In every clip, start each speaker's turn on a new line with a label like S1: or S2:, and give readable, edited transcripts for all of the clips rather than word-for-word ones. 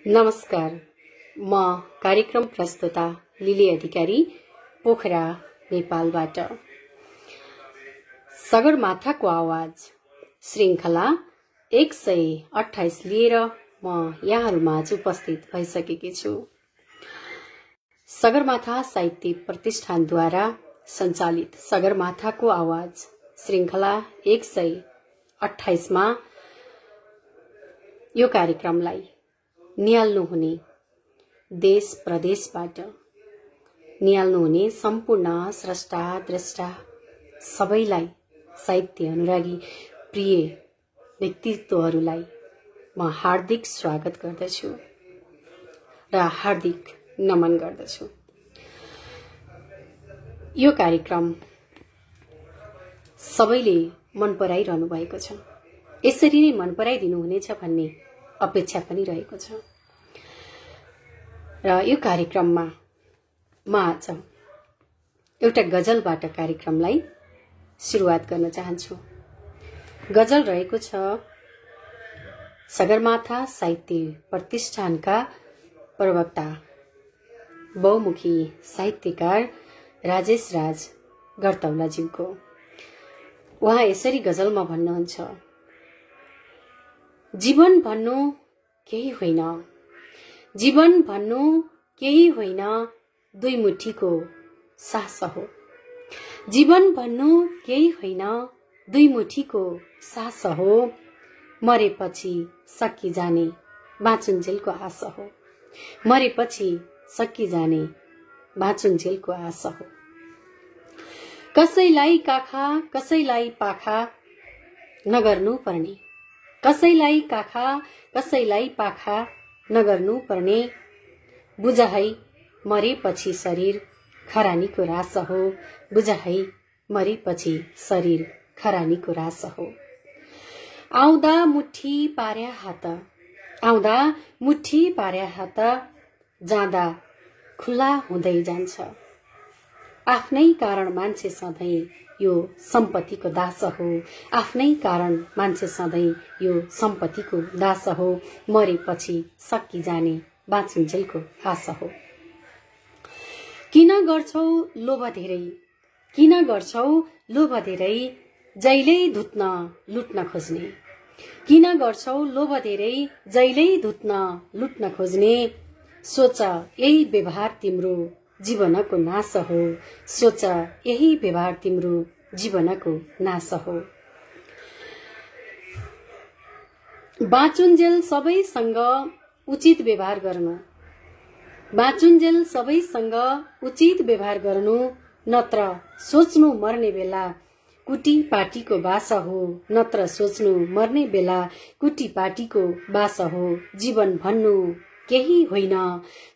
S1: नमस्कार, म कार्यक्रम प्रस्तुता लिली अधिकारी पोखरा नेपालबाट। सगरमाथाको आवाज श्रृंखला 128 लिएर म यहाँहरुमाझ उपस्थित भइसकेकी छु। सगरमाथा साहित्य प्रतिष्ठानद्वारा सञ्चालित सगरमाथाको आवाज श्रृंखला 128 मा यो कार्यक्रमलाई निहाल्नुहुने देश प्रदेशबाट निहाल्नुहुने सम्पूर्ण स्रष्टा द्रष्टा सबैलाई, साहित्य अनुरागी प्रिय व्यक्तित्वहरूलाई म हार्दिक स्वागत गर्दछु र हार्दिक नमन गर्दछु। यो कार्यक्रम सबैले मन पराइरहनु भएको छ। यसरी नै मन पराइदिनु हुनेछ भन्ने अपेक्षा पनि रहेको छ। र यो कार्यक्रममा म आज एउटा गजलबाट कार्यक्रमलाई सुरुवात गर्न चाहन्छु। गजल रहेको छ सगरमाथा साहित्य प्रतिष्ठानका प्रवक्ता बहुमुखी साहित्यकार राजेश राज गर्तौलाज्यूको। उहाँ यसरी गजलमा भन्नुहुन्छ, जीवन भन्नु केही होइन, जीवन भन्नु केही होइन, दुई मुठीको सास हो। जीवन भन्नु केही होइन, दुई मुठीको सास हो। मरेपछि सकी जाने बाँचुन्जेलको आश हो। मरेपछि सकी जाने बाँचुन्जेलको आश हो। कसैलाई काखा कसैलाई पाखा नगर्नु पर्ने, कसैलाई काखा कसैलाई पाखा नगर्नु पर्ने। बुझाइ मरेपछि शरीर खरानीको रास हो। बुझाइ मरेपछि शरीर खरानीको रास हो। आउँदा मुठी पार्या हात, आउँदा मुठी पार्या हात, जाँदा खुला हुँदै जान्छ। आफ्नै कारण मान्छे सधैँ यो सम्पत्तिको दास हो। आफ्नै कारण मान्छे सधैँ यो सम्पत्तिको दास हो। मरेपछि सकी जाने बाँचुन्जेलको आश हो। किन गर्छौ लोभ धेरै, किन गर्छौ लोभ धेरै, जहिल्यै धुत्न लुट्न खोज्ने। किन गर्छौ लोभ धेरै, जहिल्यै धुत्न लुट्न खोज्ने। सोच यही व्यवहार तिम्रो जीवनको नाश हो। सोच यही व्यवहार तिम्रो जीवनको नाश हो। बाँचुन्जेल सबैसँग उचित व्यवहार गर्नु, बाँचुन्जेल सबैसँग उचित व्यवहार गर्नु। नत्र सोच्नु मर्ने बेला कुटी पाटीको बास हो। नत्र सोच्नु मर्ने बेला कुटी पाटीको बास हो। जीवन भन्नु केही होइन,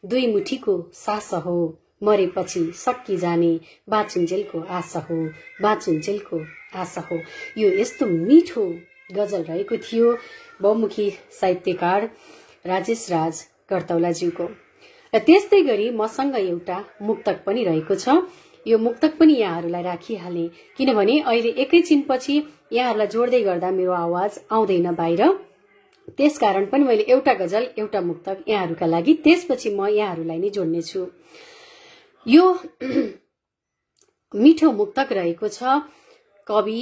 S1: दुई मुठीको सास हो। मरेपछि सकी जाने बाँचुन्जेलको आशा हो। बाँचुन्जेलको आशा हो। यो यस्तो मिठो गजल रहेको थियो बहुमुखी साहित्यकार राजेश राज गर्तौलाज्यूको। र त्यस्तै गरी मसँग एउटा मुक्तक पनि रहेको छ। यो मुक्तक पनि यहाँहरूलाई राखिहाले, किनभने अहिले एकैछिनपछि यहाँहरूलाई जोड्दै गर्दा मेरो आवाज आउँदैन बाहिर। त्यसकारण पनि मैले एउटा गजल एउटा मुक्तक यहाँहरूका लागि, त्यसपछि म यहाँहरूलाई नै जोड्नेछु। यो मिठो मुक्तक रहेको छ कवि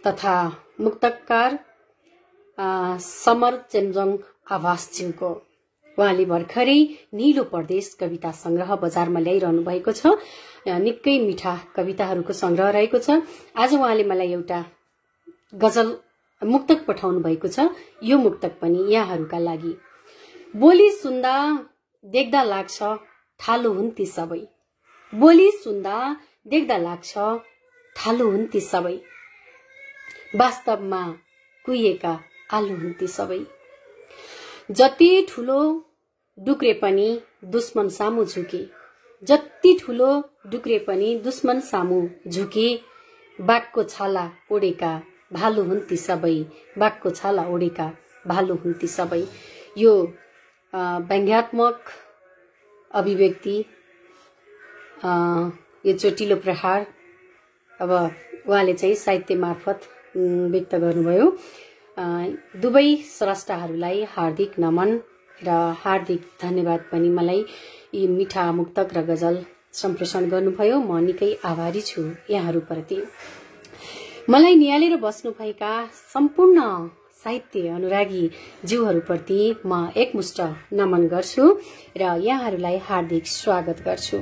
S1: तथा मुक्तकार समर चेम्जोङ आवासज्यूको। उहाँले भर्खरै नीलो परदेश कविता संग्रह बजारमा ल्याइरहनु भएको छ। निकै मिठा कविताहरूको संग्रह रहेको छ। आज उहाँले मलाई एउटा गजल मुक्तक पठाउनु भएको छ। यो मुक्तक पनि यहाँहरूका लागि। बोली सुन्दा देख्दा लाग्छ ठालु हुन् ती सबै। बोली सुन्दा देख्दा लाग्छ ठालु हुन् ती सबै। वास्तवमा कुहिएका आलु हुन् ती सबै। जति ठुलो डुक्रे पनि दुश्मन सामु झुके, जति ठुलो डुक्रे पनि दुश्मन सामु झुके। बाघको छाला ओडेका भालु हुन् ती सबै। बाघको छाला ओडेका भालु हुन् ती सबै। यो व्यङ्ग्यात्मक अभिव्यक्ति, यो चोटिलो प्रहार अब उहाँले चाहिँ साहित्य मार्फत व्यक्त गर्नुभयो। दुवै स्रष्टाहरूलाई हार्दिक नमन र हार्दिक धन्यवाद पनि मलाई यी मिठा मुक्तक र गजल सम्प्रेषण गर्नुभयो। म निकै आभारी छु यहाँहरूप्रति। मलाई निहालेर बस्नुभएका सम्पूर्ण साहित्य अनुरागी जीवहरूप्रति म एकमुष्ट नमन गर्छु र यहाँहरूलाई हार्दिक स्वागत गर्छु।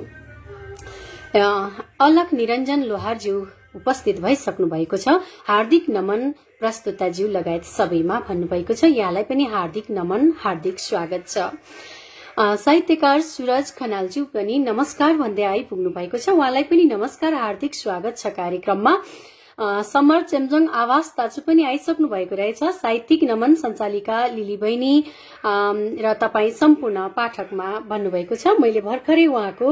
S1: अलख निरञ्जन लोहारज्यू उपस्थित भइसक्नु भएको छ। हार्दिक नमन प्रस्तुताज्यू लगायत सबैमा भन्नुभएको छ। यहाँलाई पनि हार्दिक नमन, हार्दिक स्वागत छ। साहित्यकार सूरज खनालज्यू पनि नमस्कार भन्दै आइपुग्नु भएको छ। उहाँलाई पनि नमस्कार, हार्दिक स्वागत छ कार्यक्रममा। समर चेम्जोङ आवास दाजु पनि आइसक्नु भएको रहेछ। साहित्यिक नमन सञ्चालिका लिली बहिनी र तपाईँ सम्पूर्ण पाठकमा भन्नुभएको छ। मैले भर्खरै उहाँको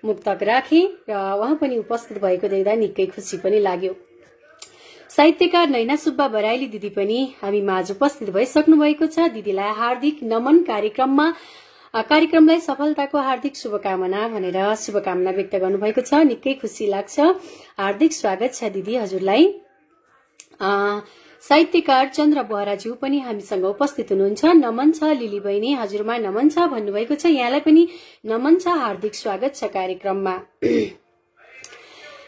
S1: मुक्तक राखे र उहाँ पनि उपस्थित भएको देख्दा निकै खुसी पनि लाग्यो। साहित्यकार नैना सुब्बा बराइली दिदी पनि हामी माझ उपस्थित भइसक्नु भएको छ। दिदीलाई हार्दिक नमन। कार्यक्रमलाई सफलताको हार्दिक शुभकामना भनेर शुभकामना व्यक्त गर्नुभएको छ। निकै खुसी लाग्छ। हार्दिक स्वागत छ दिदी हजुरलाई। साहित्यकार चन्द्र बोहराज्यू पनि हामीसँग उपस्थित हुनुहुन्छ। नमन छ लिली बहिनी, हजुरमा नमन छ भन्नुभएको छ। यहाँलाई पनि नमन छ, हार्दिक स्वागत छ कार्यक्रममा।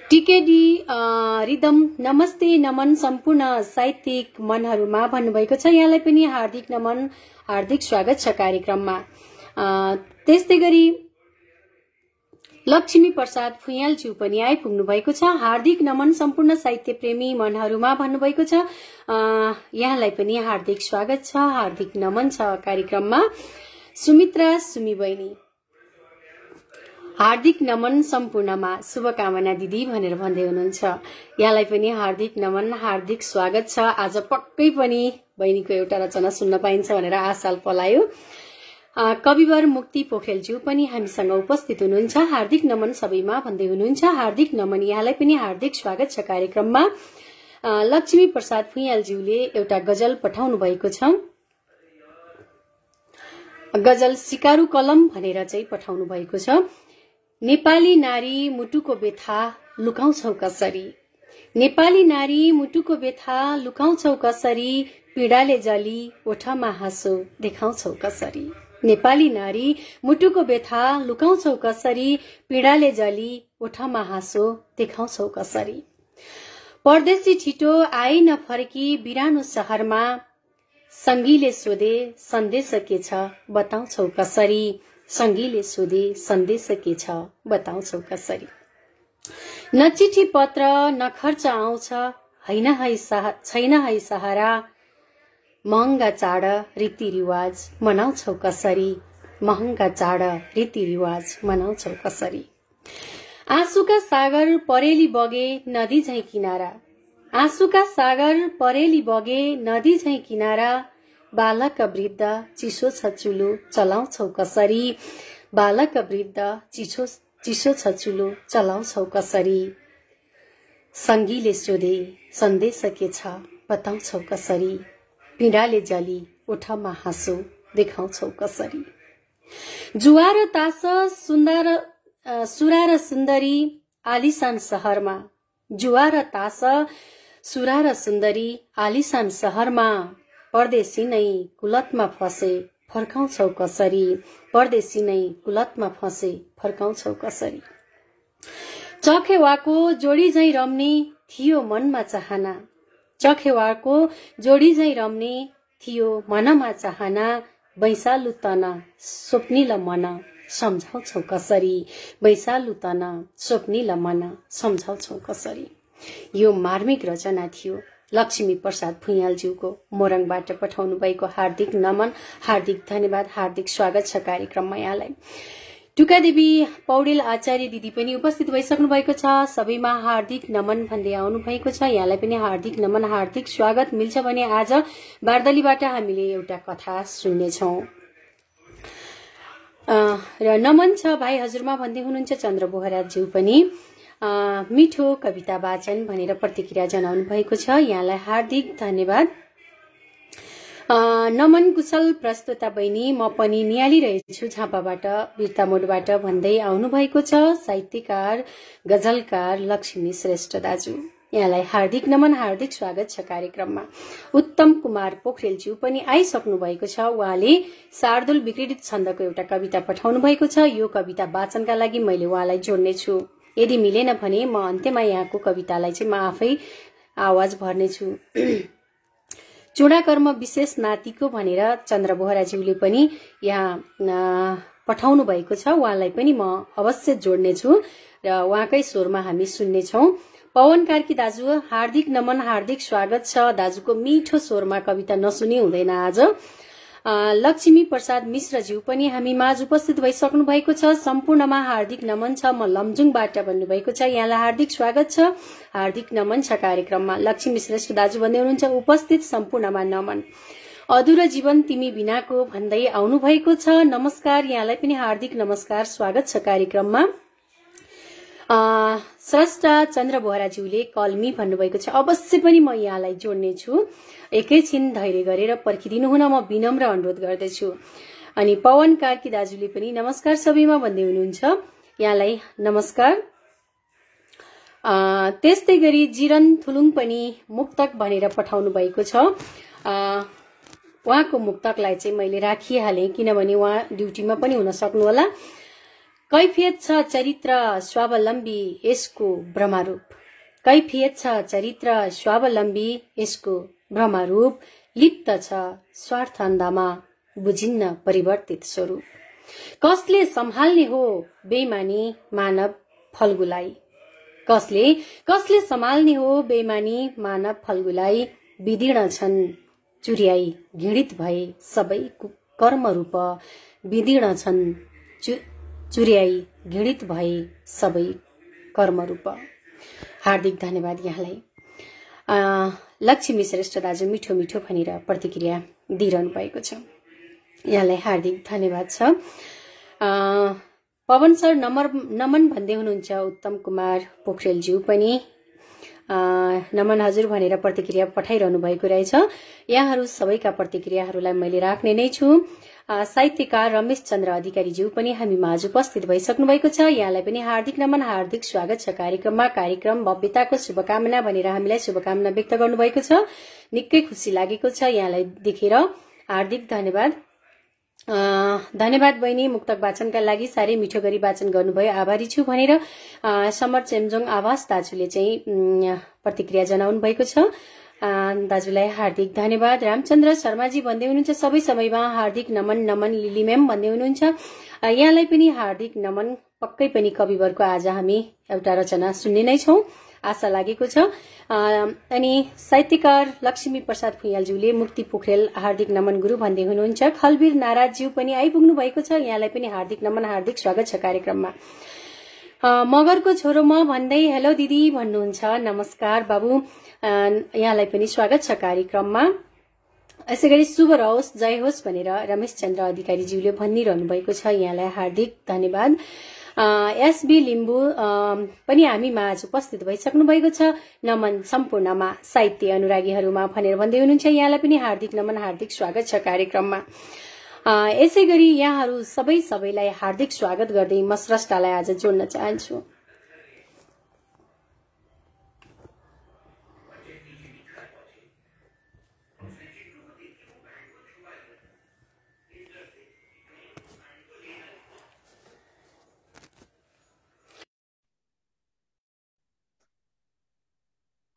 S1: टिकेडी रिदम नमस्ते नमन सम्पूर्ण साहित्यिक मनहरूमा भन्नुभएको छ। यहाँलाई पनि हार्दिक नमन, हार्दिक स्वागत छ कार्यक्रममा। त्यस्तै गरी लक्ष्मी प्रसाद फुयालज्यू पनि आइपुग्नु भएको छ। हार्दिक नमन सम्पूर्ण साहित्य प्रेमी मनहरूमा भन्नुभएको छ। यहाँलाई पनि हार्दिक स्वागत छ, हार्दिक नमन छ कार्यक्रममा। सुमित्रा सुमी बहिनी हार्दिक नमन सम्पूर्णमा शुभकामना दिदी भनेर भन्दै हुनुहुन्छ। यहाँलाई पनि हार्दिक नमन, हार्दिक स्वागत छ। आज पक्कै पनि बहिनीको एउटा रचना सुन्न पाइन्छ भनेर आशा पलायो। कविवर मुक्ति पोखरेलज्यू पनि हामीसँग उपस्थित हुनुहुन्छ। हार्दिक नमन सबैमा भन्दै हुनुहुन्छ। हार्दिक नमन, यहाँलाई पनि हार्दिक स्वागत छ कार्यक्रममा। लक्ष्मी प्रसाद फुयालज्यूले एउटा गजल पठाउनु भएको छ। गजल सिकारु कलम भनेर चाहिँ पठाउनु भएको छ। नेपाली नारी मुटुको व्यथा लुकाउँछौ कसरी, नेपाली नारी मुटुको व्यथा लुकाउँछौ कसरी, पीडाले जली ओठमा हाँसो देखाउँछौ कसरी, नेपाली नारी मुटुको व्यथा लुकाउँछौ कसरी, पीडाले जली ओठमा हाँसो देखाउँछौ कसरी। परदेशी छिटो आइ नफर्की बिरानो शहरमा, संगीले सोधे सन्देश के छ बताउँछौ कसरी, संगीले सोधे सन्देश के छ बताउँछौ कसरी। न चिठी पत्र न खर्च आउँछ, छैन है सहारा, महँगा चाड रीतिरिवाज मनाउँछौ कसरी, महँगा चाड रीतिरिवाज मनाउँछौ कसरी। आँसुका सागर परेली बगे नदी झैं किनारा, आँसुका सागर परेली बगे नदी झैं किनारा, बालक वृद्ध चिसो छ चुलो चलाउँछौ कसरी, बालक वृद्ध चिसो छ चुलो चलाउँछौ कसरी। संगीले सोधे सन्देश के छ बताउँछौ कसरी, पीडाले जली ओठमा हाँसो देखाउँछौ कसरी। जुवा र तास सुरा र सुन्दरी आलिसान सहरमा, जुवा र तास सुरा र सुन्दरी आलिसान सहरमा, परदेशी नै कुलतमा फसे फर्काउँछौ कसरी, परदेशी नै कुलतमा फसे फर्काउँछौ कसरी। चखेवाको जोडी झैं रम्ने थियो मनमा चाहना, चखेवाको जोडी झैं रम्ने थियो मनमा चाहना, बैसालु तना स्वप्निल मन सम्झाउँछौ कसरी, बैसालु तना स्वप्निल मन सम्झाउँछौ कसरी। यो मार्मिक रचना थियो लक्ष्मी प्रसाद फुयालज्यूको मोरङबाट पठाउनु भएको। हार्दिक नमन, हार्दिक धन्यवाद, हार्दिक स्वागत छ कार्यक्रममा यहाँलाई। टुकादेवी पौडेल आचार्य दिदी पनि उपस्थित भइसक्नु भएको छ। सबैमा हार्दिक नमन भन्दै आउनु भएको छ। यहाँलाई पनि हार्दिक नमन, हार्दिक स्वागत। मिल्छ भने आज बारदलीबाट हामीले एउटा कथा सुन्नेछौँ र नमन छ भाइ हजुरमा भन्दै हुनुहुन्छ चन्द्र बोहराज्यू पनि। मिठो कविता वाचन भनेर प्रतिक्रिया जनाउनु भएको छ। यहाँलाई हार्दिक धन्यवाद। नमन कुशल प्रस्तुता बहिनी, म पनि निहालिरहेछु झापाबाट वीरता मोडबाट भन्दै आउनु भएको छ। साहित्यकार गजलकार लक्ष्मी श्रेष्ठ दाजु, यहाँलाई हार्दिक नमन, हार्दिक स्वागत छ कार्यक्रममा। उत्तम कुमार पोखरेलज्यू पनि आइसक्नु भएको छ। उहाँले शार्दुल विक्रीडित छन्दको एउटा कविता पठाउनु भएको छ। यो कविता वाचनका लागि मैले उहाँलाई जोड्नेछु। यदि मिलेन भने म अन्त्यमा यहाँको कवितालाई चाहिँ म आफै आवाज भर्नेछु। चुडाकर्म विशेष नातिको भनेर चन्द्र बोहराज्यूले पनि यहाँ पठाउनु भएको छ। उहाँलाई पनि म अवश्य जोड्नेछु र उहाँकै स्वरमा हामी सुन्नेछौँ। पवन कार्की दाजु हार्दिक नमन, हार्दिक स्वागत छ। दाजुको मिठो स्वरमा कविता नसुनी हुँदैन आज। लक्ष्मी प्रसाद मिश्रज्यू पनि हामी माझ उपस्थित भइसक्नु भएको छ। सम्पूर्णमा हार्दिक नमन छ। म लमजुङबाट भन्नुभएको छ। यहाँलाई हार्दिक स्वागत छ, हार्दिक नमन छ कार्यक्रममा। लक्ष्मी श्रेष्ठ दाजु भन्दै हुनुहुन्छ उपस्थित सम्पूर्णमा नमन। अधुरो जीवन तिमी बिनाको भन्दै आउनु भएको छ। नमस्कार, यहाँलाई पनि हार्दिक नमस्कार, स्वागत छ कार्यक्रममा। स्रष्टा चन्द्र बोहराज्यूले कलमी भन्नुभएको छ। अवश्य पनि म यहाँलाई जोड्नेछु। एकैछिन धैर्य गरेर पर्खिदिनु हुन म विनम्र अनुरोध गर्दछु। अनि पवन कार्की दाजुले पनि नमस्कार सबैमा भन्दै हुनुहुन्छ। यहाँलाई नमस्कार। त्यस्तै गरी जिरन थुलुङ पनि मुक्तक भनेर पठाउनु भएको छ। उहाँको मुक्तकलाई चाहिँ मैले राखिहालेँ किनभने उहाँ ड्युटीमा पनि हुन सक्नुहोला। कैफियत छ चरित्र स्वावलम्बी यसको भ्रमारूप। कैफियत छ चरित्र स्वावलम्बी यसको भ्रमारूप। लिप्त छ स्वार्थ अन्धामा बुझिन्न परिवर्तित स्वरूप। कसले सम्हाल्ने हो बेइमानी मानव फल्गुलाई। कसले सम्हाल्ने हो बेइमानी मानव फल्गुलाई। विदीर्ण छन् चुर्याई घृणित भए सबै कर्मरूप। विदीर्ण छन् चुर्याई घृणित भए सबै कर्मरूप। हार्दिक धन्यवाद यहाँलाई। लक्ष्मी श्रेष्ठ दाजु मिठो मिठो भनेर प्रतिक्रिया दिइरहनु भएको छ। यहाँलाई हार्दिक धन्यवाद छ। पवन सर नमन भन्दै हुनुहुन्छ। उत्तम कुमार पोखरेलज्यू पनि नमन हजुर भनेर प्रतिक्रिया पठाइरहनु भएको रहेछ। यहाँहरू सबैका प्रतिक्रियाहरूलाई मैले राख्ने नै छु। साहित्यकार रमेश चन्द्र अधिकारीज्यू पनि हामी माझ उपस्थित भइसक्नु भएको छ। यहाँलाई पनि हार्दिक नमन, हार्दिक स्वागत छ कार्यक्रममा। कार्यक्रम भव्यताको शुभकामना भनेर हामीलाई शुभकामना व्यक्त गर्नुभएको छ। निकै खुसी लागेको छ यहाँलाई देखेर। हार्दिक धन्यवाद। धन्यवाद बहिनी, मुक्तक वाचनका लागि साह्रै मिठो गरी वाचन गर्नुभयो, आभारी छु भनेर समर चेम्जोङ आवास दाजुले चाहिँ प्रतिक्रिया जनाउनु भएको छ। दाजुलाई हार्दिक धन्यवाद। रामचन्द्र शर्माजी भन्दै हुनुहुन्छ सबै समयमा हार्दिक नमन। नमन लिली म्याम भन्दै हुनुहुन्छ। यहाँलाई पनि हार्दिक नमन। पक्कै पनि कविवरको आज हामी एउटा रचना सुन्ने नै छौं, आशा लागेको छ। अनि साहित्यकार लक्ष्मी प्रसाद फुयालज्यूले मुक्ति पोखरेल हार्दिक नमन गुरु भन्दै हुनुहुन्छ। खलबीर नाराजज्यू पनि आइपुग्नु भएको छ। यहाँलाई पनि हार्दिक नमन, हार्दिक स्वागत छ कार्यक्रममा। मगरको छोरो म भन्दै हेलो दिदी भन्नुहुन्छ। नमस्कार बाबु, यहाँलाई पनि स्वागत छ कार्यक्रममा। यसै गरी शुभ रहोस्, जय होस् भनेर रमेश चन्द्र अधिकारीज्यूले भनिरहनु भएको छ। यहाँलाई हार्दिक धन्यवाद। एसबी लिम्बू पनि हामी माझ उपस्थित भइसक्नु भएको छ। नमन सम्पूर्णमा साहित्य अनुरागीहरूमा भनेर भन्दै हुनुहुन्छ। यहाँलाई पनि हार्दिक नमन, हार्दिक स्वागत छ कार्यक्रममा। यसै गरी यहाँहरू सबैलाई हार्दिक स्वागत गर्दै म स्रष्टालाई आज जोड्न चाहन्छु।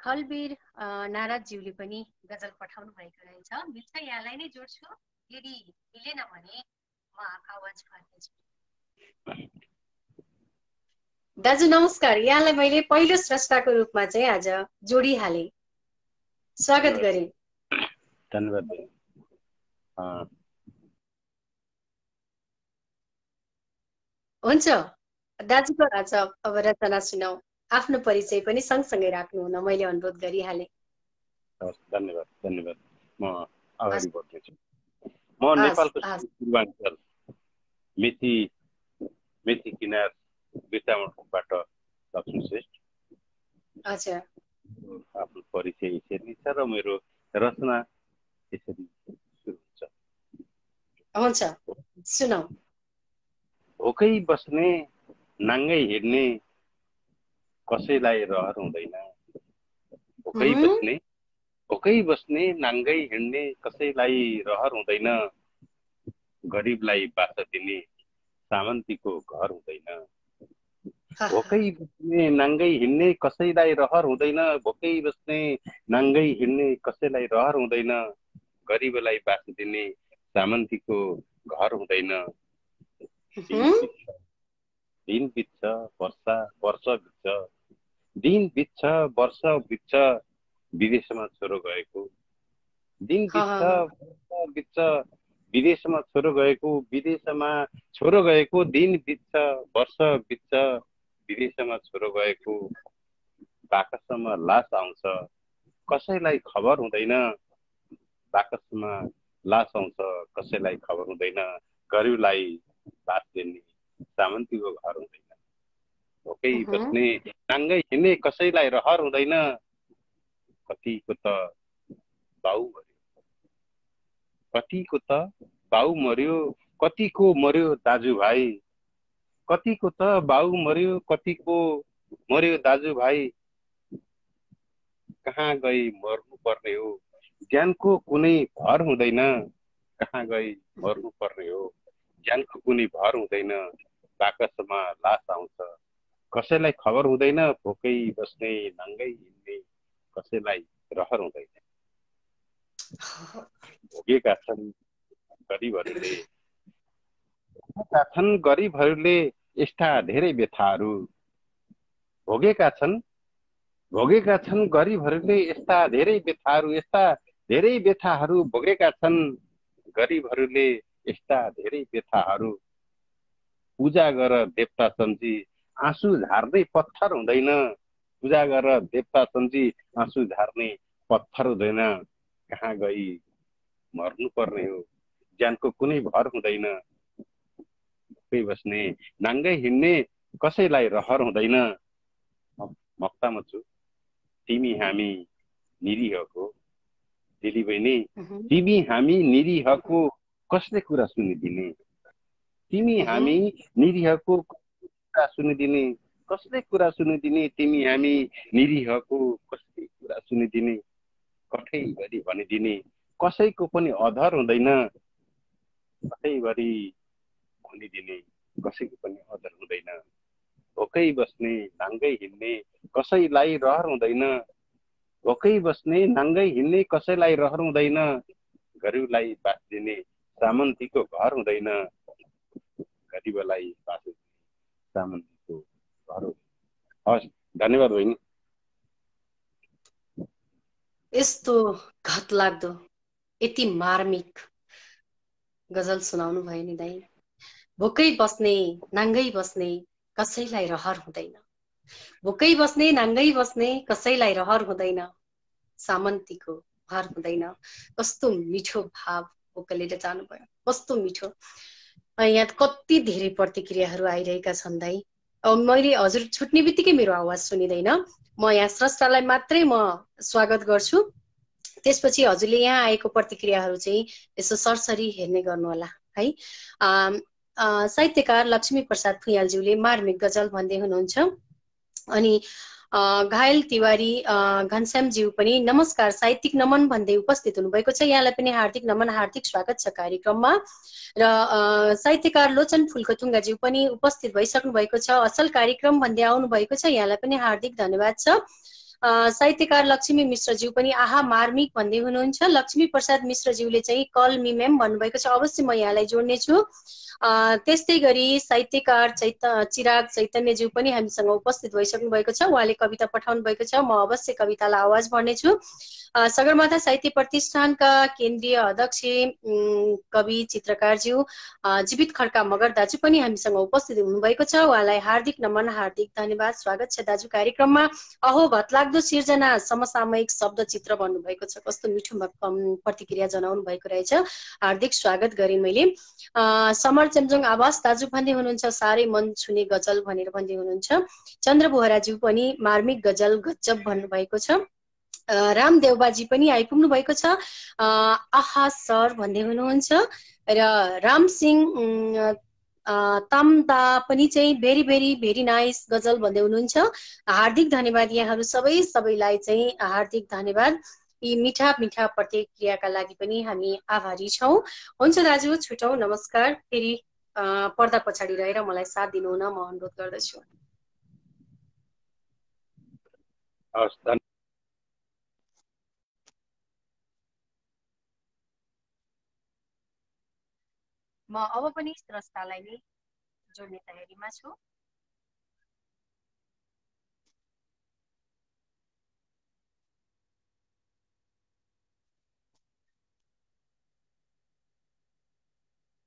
S1: खलबीर नाराजज्यूले पनि गजल पठाउनु भएको रहेछ। मिल्छ, यहाँलाई नै जोड्छु। यदि मिलेन भने म आवाज भर्नेछु। दाजु नमस्कार, यहाँलाई मैले पहिलो स्रष्टाको रूपमा चाहिँ आज जोडिहाले, स्वागत गरे।
S2: धन्यवाद।
S1: हुन्छ दाजुको आज अब रचना सुनाऊ। आफ्नो परिचय पनि सँगसँगै राख्नु हुन मैले अनुरोध गरिहाले।
S2: धन्यवाद धन्यवाद। म अगाडि बढ्दैछु। म नेपालको पूर्वाञ्चल मेची किनार बिर्तामोडबाट लक्ष्मी श्रेष्ठ।
S1: अच्छा,
S2: आफ्नो परिचय यसरी छ र मेरो रचना यसरी सुरु हुन्छ।
S1: हुन्छ सुनाऊ।
S2: भोकै बस्ने नाङ्गै हिँड्ने कसैलाई रहर हुँदैन। भोकै बस्ने नाङ्गै हिँड्ने कसैलाई रहर हुँदैन, गरिबलाई बास दिने सामन्तीको घर हुँदैन। भोकै बस्ने नाङ्गै हिँड्ने कसैलाई रहर हुँदैन, भोकै बस्ने नाङ्गै हिँड्ने कसैलाई रहर हुँदैन, गरिबलाई बास दिने सामन्तीको घर हुँदैन। दिन बित्छ वर्ष बित्छ, दिन बित्छ वर्ष बित्छ, विदेशमा छोरो गएको। दिन बित्छ वर्ष बित्छ, विदेशमा छोरो गएको, विदेशमा छोरो गएको। दिन बित्छ वर्ष बित्छ, विदेशमा छोरो गएको। बाकसमा लास आउँछ, कसैलाई खबर हुँदैन, बाकसमा लास आउँछ, कसैलाई खबर हुँदैन, गरिबलाई बास दिने सामन्तीको घर हुँदैन। भोकै बस्ने नाङ्गै हिँड्ने कसैलाई रहर हुँदैन, कतिको त बाउ मर्यो, कतिको त बाउ मर्यो, कतिको मर्यो दाजुभाइ, कतिको त बाउ मर्यो, कतिको मर्यो दाजुभाइ। कहाँ गई मर्नु पर्ने हो, ज्यानको कुनै भर हुँदैन, कहाँ गई मर्नु पर्ने हो, ज्यानको कुनै भर हुँदैन, बाकसमा लास आउँछ, कसैलाई खबर हुँदैन, भोकै बस्ने नाङ्गै हिँड्ने कसैलाई रहर हुँदैन। भोगेका छन् गरिबहरूले यस्ता धेरै व्यथाहरू, भोगेका छन् गरिबहरूले यस्ता धेरै व्यथाहरू, यस्ता धेरै व्यथाहरू भोगेका छन् गरिबहरूले यस्ता धेरै व्यथाहरू। पूजा गर देवता सम्झी आँसु झार्दै पत्थर हुँदैन, पूजा गर देवता सम्झी आँसु झार्ने पत्थर हुँदैन, कहाँ गई मर्नु पर्ने हो, ज्यानको कुनै भर हुँदैन, भोकै बस्ने नाङ्गै हिँड्ने कसैलाई रहर हुँदैन। मक्तामा छु, तिमी हामी निरीहको, दिली बहिनी तिमी हामी निरीहको कसले कुरा सुनिदिने, तिमी हामी निरीहको कुरा सुनिदिने, कसले कुरा सुनिदिने, तिमी हामी निरीहको कसले कुरा सुनिदिने, कठैभरि भनिदिने कसैको पनि अधर हुँदैन, कठैभरि भनिदिने कसैको पनि अधर हुँदैन। भोकै बस्ने नाङ्गै हिँड्ने कसैलाई रहर हुँदैन, भोकै बस्ने नाङ्गै हिँड्ने कसैलाई रहर हुँदैन, गरिबलाई बास दिने सामन्तीको घर हुँदैन, गरिबलाई बास दिने सामन्तीको घर हुँदैन। हस्, धन्यवाद बहिनी।
S1: यस्तो घतलाग्दो यति मार्मिक गजल सुनाउनु भयो नि दाइ। भोकै बस्ने नाङ्गै बस्ने कसैलाई रहर हुँदैन, भोकै बस्ने नाङ्गै बस्ने कसैलाई रहर हुँदैन, सामन्तीको घर हुँदैन। कस्तो मिठो भाव बोकेर जानुभयो, कस्तो मिठो। यहाँ कति धेरै प्रतिक्रियाहरू आइरहेका छन् दाइ। मैले हजुर छुट्ने बित्तिकै मेरो आवाज सुनिँदैन, म यहाँ स्रष्टालाई मात्रै म स्वागत गर्छु, त्यसपछि हजुरले यहाँ आएको प्रतिक्रियाहरू चाहिँ यसो सरसरी हेर्ने गर्नुहोला है। साहित्यकार लक्ष्मी प्रसाद फुयालज्यूले मार्मिक गजल भन्दै हुनुहुन्छ। अनि घायल तिवारी घनश्यामज्यू पनि नमस्कार साहित्यिक नमन भन्दै उपस्थित हुनुभएको छ। यहाँलाई पनि हार्दिक नमन, हार्दिक स्वागत छ कार्यक्रममा। र साहित्यकार लोचन फुल्कोथुङ्गाज्यू पनि उपस्थित भइसक्नु भएको छ, असल कार्यक्रम भन्दै आउनु भएको छ, यहाँलाई पनि हार्दिक धन्यवाद छ। साहित्यकार लक्ष्मी मिश्रज्यू पनि आहा मार्मिक भन्दै हुनुहुन्छ। लक्ष्मी प्रसाद मिश्रज्यूले चाहिँ कल मी म्याम भन्नुभएको छ, अवश्य म यहाँलाई जोड्ने छु। त्यस्तै गरी साहित्यकार चिराग चैतन्यज्यू पनि हामीसँग उपस्थित भइसक्नु भएको छ, उहाँले कविता पठाउनु भएको छ, म अवश्य कवितालाई आवाज भर्नेछु। सगरमाथा साहित्य प्रतिष्ठानका केन्द्रीय अध्यक्ष कवि चित्रकारज्यू जीवित खड्का मगर दाजु पनि हामीसँग उपस्थित हुनुभएको छ, उहाँलाई हार्दिक नमन, हार्दिक धन्यवाद, स्वागत छ दाजु कार्यक्रममा। अहो घतलाग्दो सिर्जना समसामयिक शब्दचित्र भन्नुभएको छ, कस्तो मिठो प्रतिक्रिया जनाउनु भएको रहेछ, हार्दिक स्वागत गरेँ मैले। समर चेम्जोङ आवास दाजु भन्दै हुनुहुन्छ साह्रै मन छुने गजल भनेर भन्दै हुनुहुन्छ। चन्द्र बोहराज्यू पनि मार्मिक गजल गजब भन्नुभएको छ। रामदेवबाजी पनि आइपुग्नु भएको छ, आहा सर भन्दै हुनुहुन्छ। र रामसिंह तम्दा पनि चाहिँ भेरी भेरी भेरी नाइस गजल भन्दै हुनुहुन्छ। हार्दिक धन्यवाद यहाँहरू सबैलाई चाहिँ हार्दिक धन्यवाद। यी मिठा मिठा प्रतिक्रियाका लागि पनि हामी आभारी छौँ। हुन्छ दाजु, छुटौँ, नमस्कार। फेरि पर्दा पछाडि रहेर मलाई साथ दिनुहुन म अनुरोध गर्दछु।
S2: हवस्,
S1: म अब पनि स्रष्टालाई नै जोड्ने तयारीमा छु।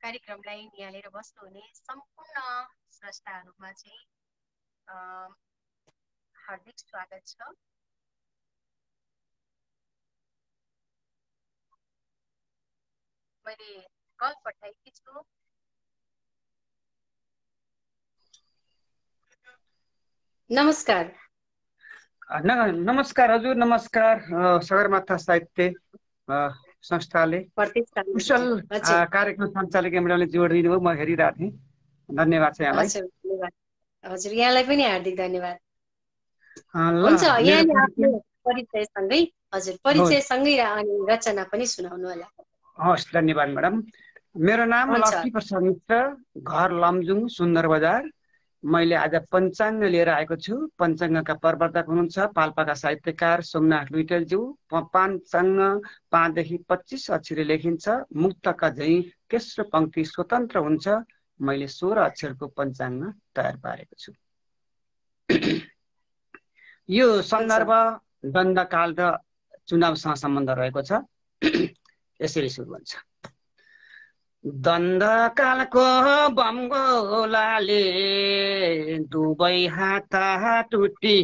S1: कार्यक्रमलाई निहालेर बस्नुहुने सम्पूर्ण स्रष्टाहरूमा चाहिँ हार्दिक स्वागत छ। मैले कल पठाएकी छु। नमस्कार।
S3: नमस्कार हजुर, नमस्कार। सगरमाथा साहित्य संस्थाले कुशल कार्यक्रम सञ्चालक एमडाले जोड दिनुभयो, म हेरिरहेको थिएँ। धन्यवाद छ यहाँलाई।
S1: हजुर, यहाँलाई पनि हार्दिक धन्यवाद। हुन्छ, यहाँले आफ्नो परिचयसँगै हजुर परिचयसँगै अनि रचना पनि सुनाउनु होला।
S3: हवस्, धन्यवाद म्याडम। मेरो नाम लक्ष्मी प्रसाद मिश्र, घर लमजुङ, सुन्दर बजार। मैले आज पञ्चाङ्ग लिएर आएको छु। पञ्चाङ्गका प्रवर्तक हुनुहुन्छ पाल्पाका साहित्यकार सोमनाथ लुइटेलज्यू। पञ्चाङ्ग 5 देखि 25 अक्षरले लेखिन्छ। मुक्तका झैँ तेस्रो पंक्ति स्वतन्त्र हुन्छ। मैले 16 अक्षरको पञ्चाङ्ग तयार पारेको छु। यो सन्दर्भ दण्डकाल र चुनावसँग सम्बन्ध रहेको छ। यसरी सुरु हुन्छ। दण्डकालको बमगोलाले दुवै हात टुटी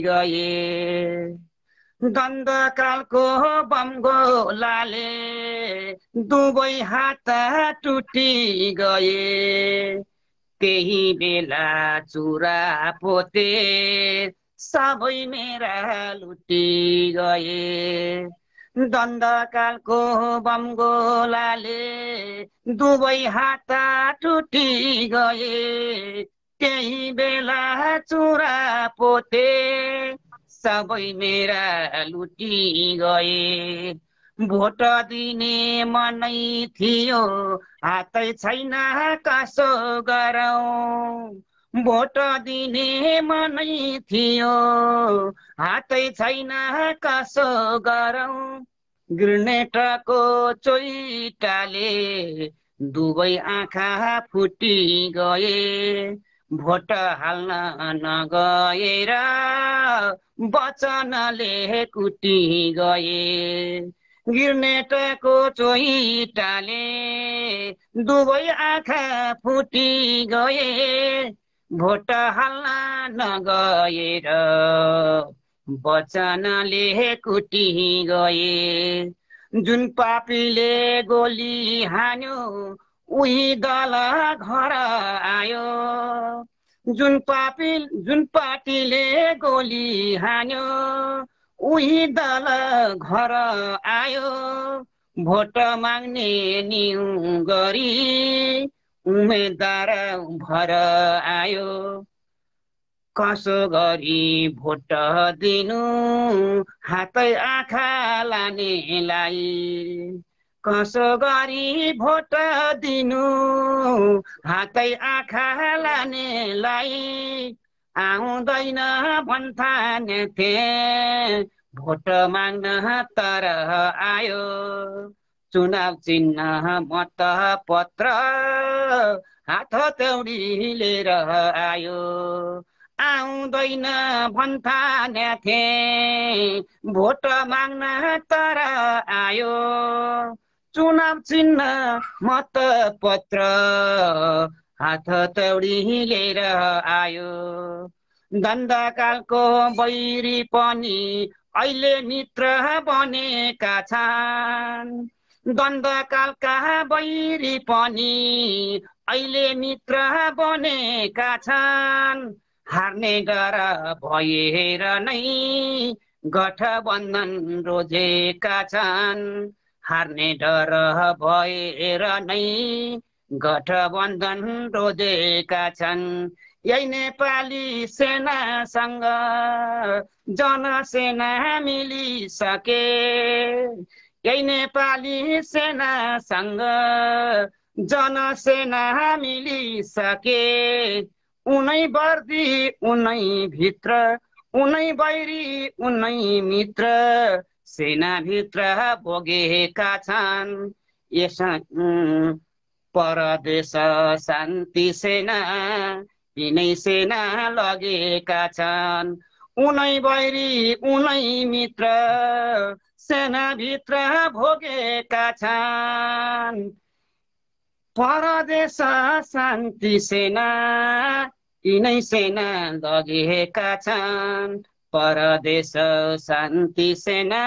S3: गए। दण्डकालको बमगोलाले दुवै हात टुटी गए। त्यही बेला चुरा पोते सबै मेरा लुटी गए। दण्डकालको बमगोलाले दुवै हात टुटी गए। त्यही बेला चुरा पोते सबै मेरा लुटी गए। भोट दिने मनै थियो, हातै छैन कसो गरौँ। भोट दिने मनै थियो, हातै छैन कसो गरौँ। ग्रेनेडको चोइटाले दुवै आँखा फुटी गए। भोट हाल्न नगएर वचनले कुटी गए। ग्रेनेडको चोइटाले दुवै आँखा फुटी गए। भोट हाल्न नगएर वचनले कुटी गए। जुन पापीले गोली हान्यो उही दल घर आयो। जुन पार्टीले गोली हान्यो उही दल घर आयो। भोट माग्ने न्यु गरी उम्मेदवार भर आयो। कसो गरी भोट दिनु हातै आँखा लानेलाई। कसो गरी भोट दिनु हातै आँखा लानेलाई। आउँदैन भन्थान्थे भोट माग्न तर आयो। चुनाव चिन्ह मत पत्र हात हतौडी लिएर आयो। आउँदैन भन्थान्थे भोट माग्न तर आयो। चुनाव चिन्ह मत पत्र हात हतौडी लिएर आयो। दण्डकालको बैरी पनि अहिले मित्र बनेका छन्। दण्डकालका बैरी पनि अहिले मित्र बनेका छन्। हार्ने डर भएर नै गठबन्धन रोजेका छन्। हार्ने डर भएर नै गठबन्धन रोजेका छन्। यही नेपाली सेनासँग जनसेना मिलिसके, यही नेपाली सेनासँग जनसेना मिलिसके। उनै वर्दी उनै भित्र, उनै बैरी उनै मित्र, सेनाभित्र भोगेका छन्। यस परदेश शान्ति सेना यिनै सेना लगेका छन्। उनै बैरी उनै मित्र, सेनाभित्र भोगेका छन्। परदेश शान्ति सेना यिनै सेना लगेका छन्। परदेश शान्ति सेना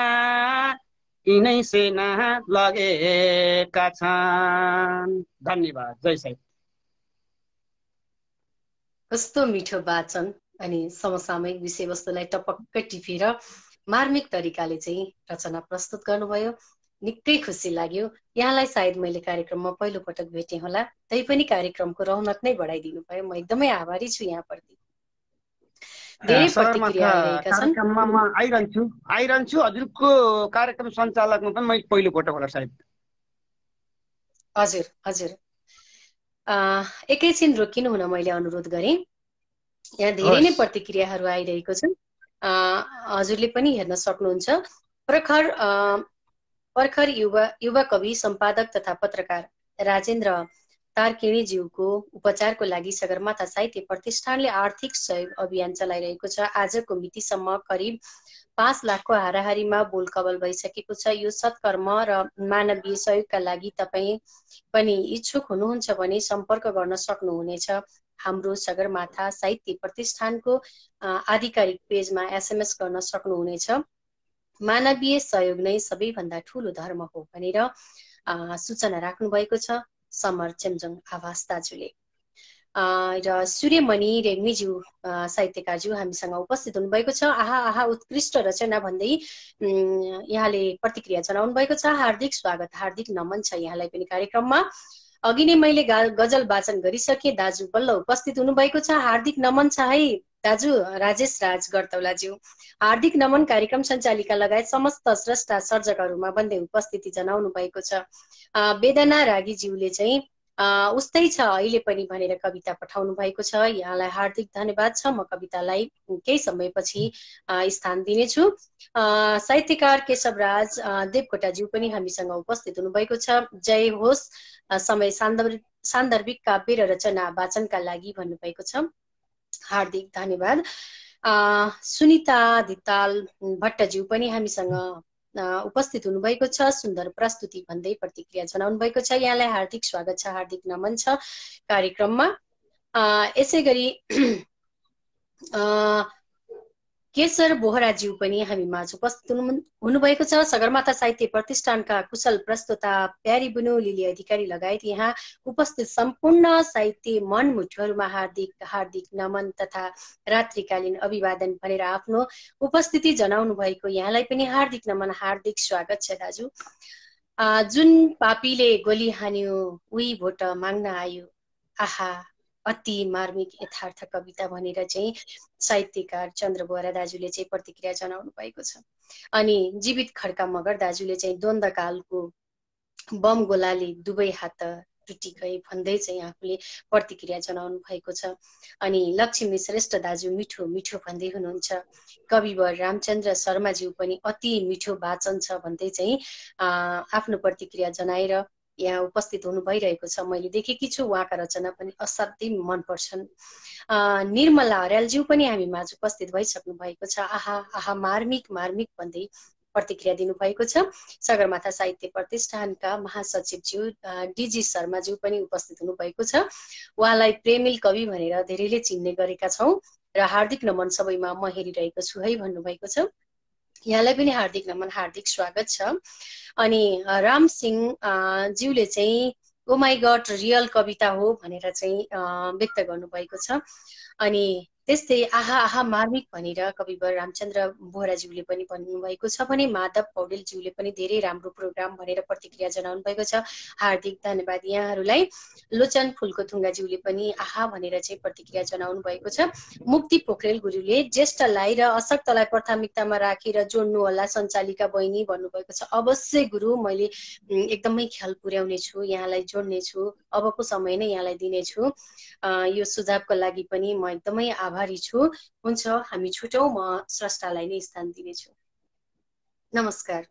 S3: यिनै सेना लगेका छन्। धन्यवाद। जय साहिब।
S1: कस्तो मिठो वाचन अनि समसामयिक विषयवस्तुलाई टपक्कै टिपेर मार्मिक तरिकाले चाहिँ रचना प्रस्तुत गर्नुभयो। निकै खुसी लाग्यो। यहाँलाई सायद मैले कार्यक्रममा पहिलो पटक भेटेँ होला, तैपनि कार्यक्रमको रौनक नै बढाइदिनु भयो। म एकदमै आभारी छु यहाँप्रति। धेरै प्रतिक्रिया आइरहेका छन्।
S3: कार्यक्रममा म आइरहन्छु। हजुरको कार्यक्रम सञ्चालकमा पनि मैले पहिलो पटक होला सायद।
S1: हजुर हजुर, एकैछिन रोकिनु हुन मैले अनुरोध गरेँ। यहाँ धेरै नै प्रतिक्रियाहरू आइरहेको छ। हजुरले पनि हेर्न सक्नुहुन्छ। पर्खर युवा कवि, सम्पादक तथा पत्रकार राजेन्द्र तारकिणीज्यूको उपचारको लागि सगरमाथा साहित्य प्रतिष्ठानले आर्थिक सहयोग अभियान चलाइरहेको छ। आजको मितिसम्म करिब 5 लाखको हाराहारीमा बोलकबल भइसकेको छ। यो सत्कर्म र मानवीय सहयोगका लागि तपाईँ पनि इच्छुक हुनुहुन्छ भने सम्पर्क गर्न सक्नुहुनेछ। हाम्रो सगरमाथा साहित्य प्रतिष्ठानको आधिकारिक पेजमा SMS गर्न सक्नुहुनेछ। मानवीय सहयोग नै सबैभन्दा ठुलो धर्म हो भनेर सूचना राख्नु भएको छ समर चेम्जोङ आवास दाजुले। र सूर्यमणि रेग्मीज्यू साहित्यकारज्यू हामीसँग उपस्थित हुनुभएको छ। आहा आहा उत्कृष्ट रचना भन्दै यहाँले प्रतिक्रिया जनाउनु भएको छ। हार्दिक स्वागत, हार्दिक नमन छ यहाँलाई पनि कार्यक्रममा। अघि नै मैले गजल वाचन गरिसके, दाजु बल्ल उपस्थित हुनुभएको छ। हार्दिक नमन छ है दाजु राजेश राज गर्तौलाज्यू। हार्दिक नमन कार्यक्रम सञ्चालिका लगायत समस्त स्रष्टा सर्जकहरूमा भन्दै उपस्थिति जनाउनु भएको छ। वेदना रागीज्यूले चाहिँ उस्तै छ अहिले पनि भनेर कविता पठाउनु भएको छ। यहाँलाई हार्दिक धन्यवाद छ। म कवितालाई केही समयपछि स्थान दिनेछु। साहित्यकार केशवराज देवकोटाज्यू पनि हामीसँग उपस्थित हुनुभएको छ। जय होस्, समय सान्दर्भिक काव्य र रचना वाचनका लागि भन्नुभएको छ। हार्दिक धन्यवाद। सुनिता धिताल भट्टज्यू पनि हामीसँग उपस्थित हुनुभएको छ। सुन्दर प्रस्तुति भन्दै प्रतिक्रिया जनाउनु भएको छ। यहाँलाई हार्दिक स्वागत छ, हार्दिक नमन छ कार्यक्रममा। यसै गरी केशर बोहराज्यू पनि हामी माझ उपस्थित हुनुभएको छ। सगरमाथा साहित्य प्रतिष्ठानका कुशल प्रस्तोता प्यारी बुनु लिली अधिकारी लगायत यहाँ उपस्थित सम्पूर्ण साहित्य मनमुठुहरूमा हार्दिक हार्दिक नमन तथा रात्रिकालीन अभिवादन भनेर आफ्नो उपस्थिति जनाउनु भएको यहाँलाई पनि हार्दिक नमन, हार्दिक स्वागत छ दाजु। जुन पापीले गोली हान्यो उही भोट माग्न आयो, आहा अति मार्मिक यथार्थ कविता भनेर चाहिँ साहित्यकार चन्द्र बोहरा दाजुले चाहिँ प्रतिक्रिया जनाउनु भएको छ। अनि जीवित खड्का मगर दाजुले चाहिँ द्वन्द्वकालको बम गोलाले दुवै हात टुटी गए भन्दै चाहिँ आफूले प्रतिक्रिया जनाउनु भएको छ। अनि लक्ष्मी श्रेष्ठ दाजु मिठो मिठो भन्दै हुनुहुन्छ। कविवर रामचन्द्र शर्माज्यू पनि अति मिठो वाचन छ भन्दै चाहिँ आफ्नो प्रतिक्रिया जनाएर यहाँ उपस्थित हुनु भइरहेको छ। मैले देखेकी छु उहाँका रचना पनि असाध्यै मन पर्छन्। निर्मला अर्यालज्यू पनि हामी माझ उपस्थित भइसक्नु भएको छ। आहा आहा मार्मिक मार्मिक भन्दै प्रतिक्रिया दिनुभएको छ। सगरमाथा साहित्य प्रतिष्ठानका महासचिवज्यू DG शर्माज्यू पनि उपस्थित हुनुभएको छ। उहाँलाई प्रेमिल कवि भनेर धेरैले चिन्ने गरेका छौँ र हार्दिक नमन सबैमा म हेरिरहेको छु है भन्नुभएको छ। यहाँलाई पनि हार्दिक नमन, हार्दिक स्वागत छ। अनि राम सिंह ज्यूले चाहिँ ओ माई गड रियल कविता हो भनेर चाहिँ व्यक्त गर्नुभएको छ। अनि त्यस्तै आहा आहा मार्मिक भनेर कविवर रामचन्द्र बोहराज्यूले पनि भन्नुभएको छ भने माधव पौडेलज्यूले पनि धेरै राम्रो प्रोग्राम भनेर प्रतिक्रिया जनाउनु भएको छ। हार्दिक धन्यवाद यहाँहरूलाई। लोचन फुलको थुङ्गाज्यूले पनि आहा भनेर चाहिँ प्रतिक्रिया जनाउनु भएको छ। मुक्ति पोखरेल गुरुले ज्येष्ठलाई र अशक्तलाई प्राथमिकतामा राखेर जोड्नु होला सञ्चालिका बहिनी भन्नुभएको छ। अवश्य गुरु, मैले एकदमै ख्याल पुर्याउने छु, यहाँलाई जोड्ने छु, अबको समय नै यहाँलाई दिनेछु। यो सुझावको लागि पनि म एकदमै आभारी छु। हुन्छ, हामी छुटौँ, म स्रष्टालाई नै स्थान दिनेछु। नमस्कार।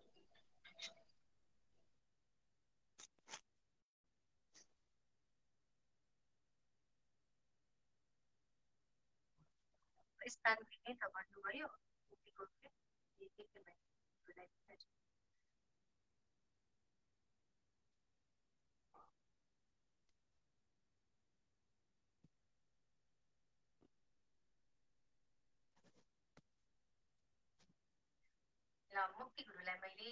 S1: स्थान दिने त भन्नुभयो। मुक्ति गुरुलाई मैले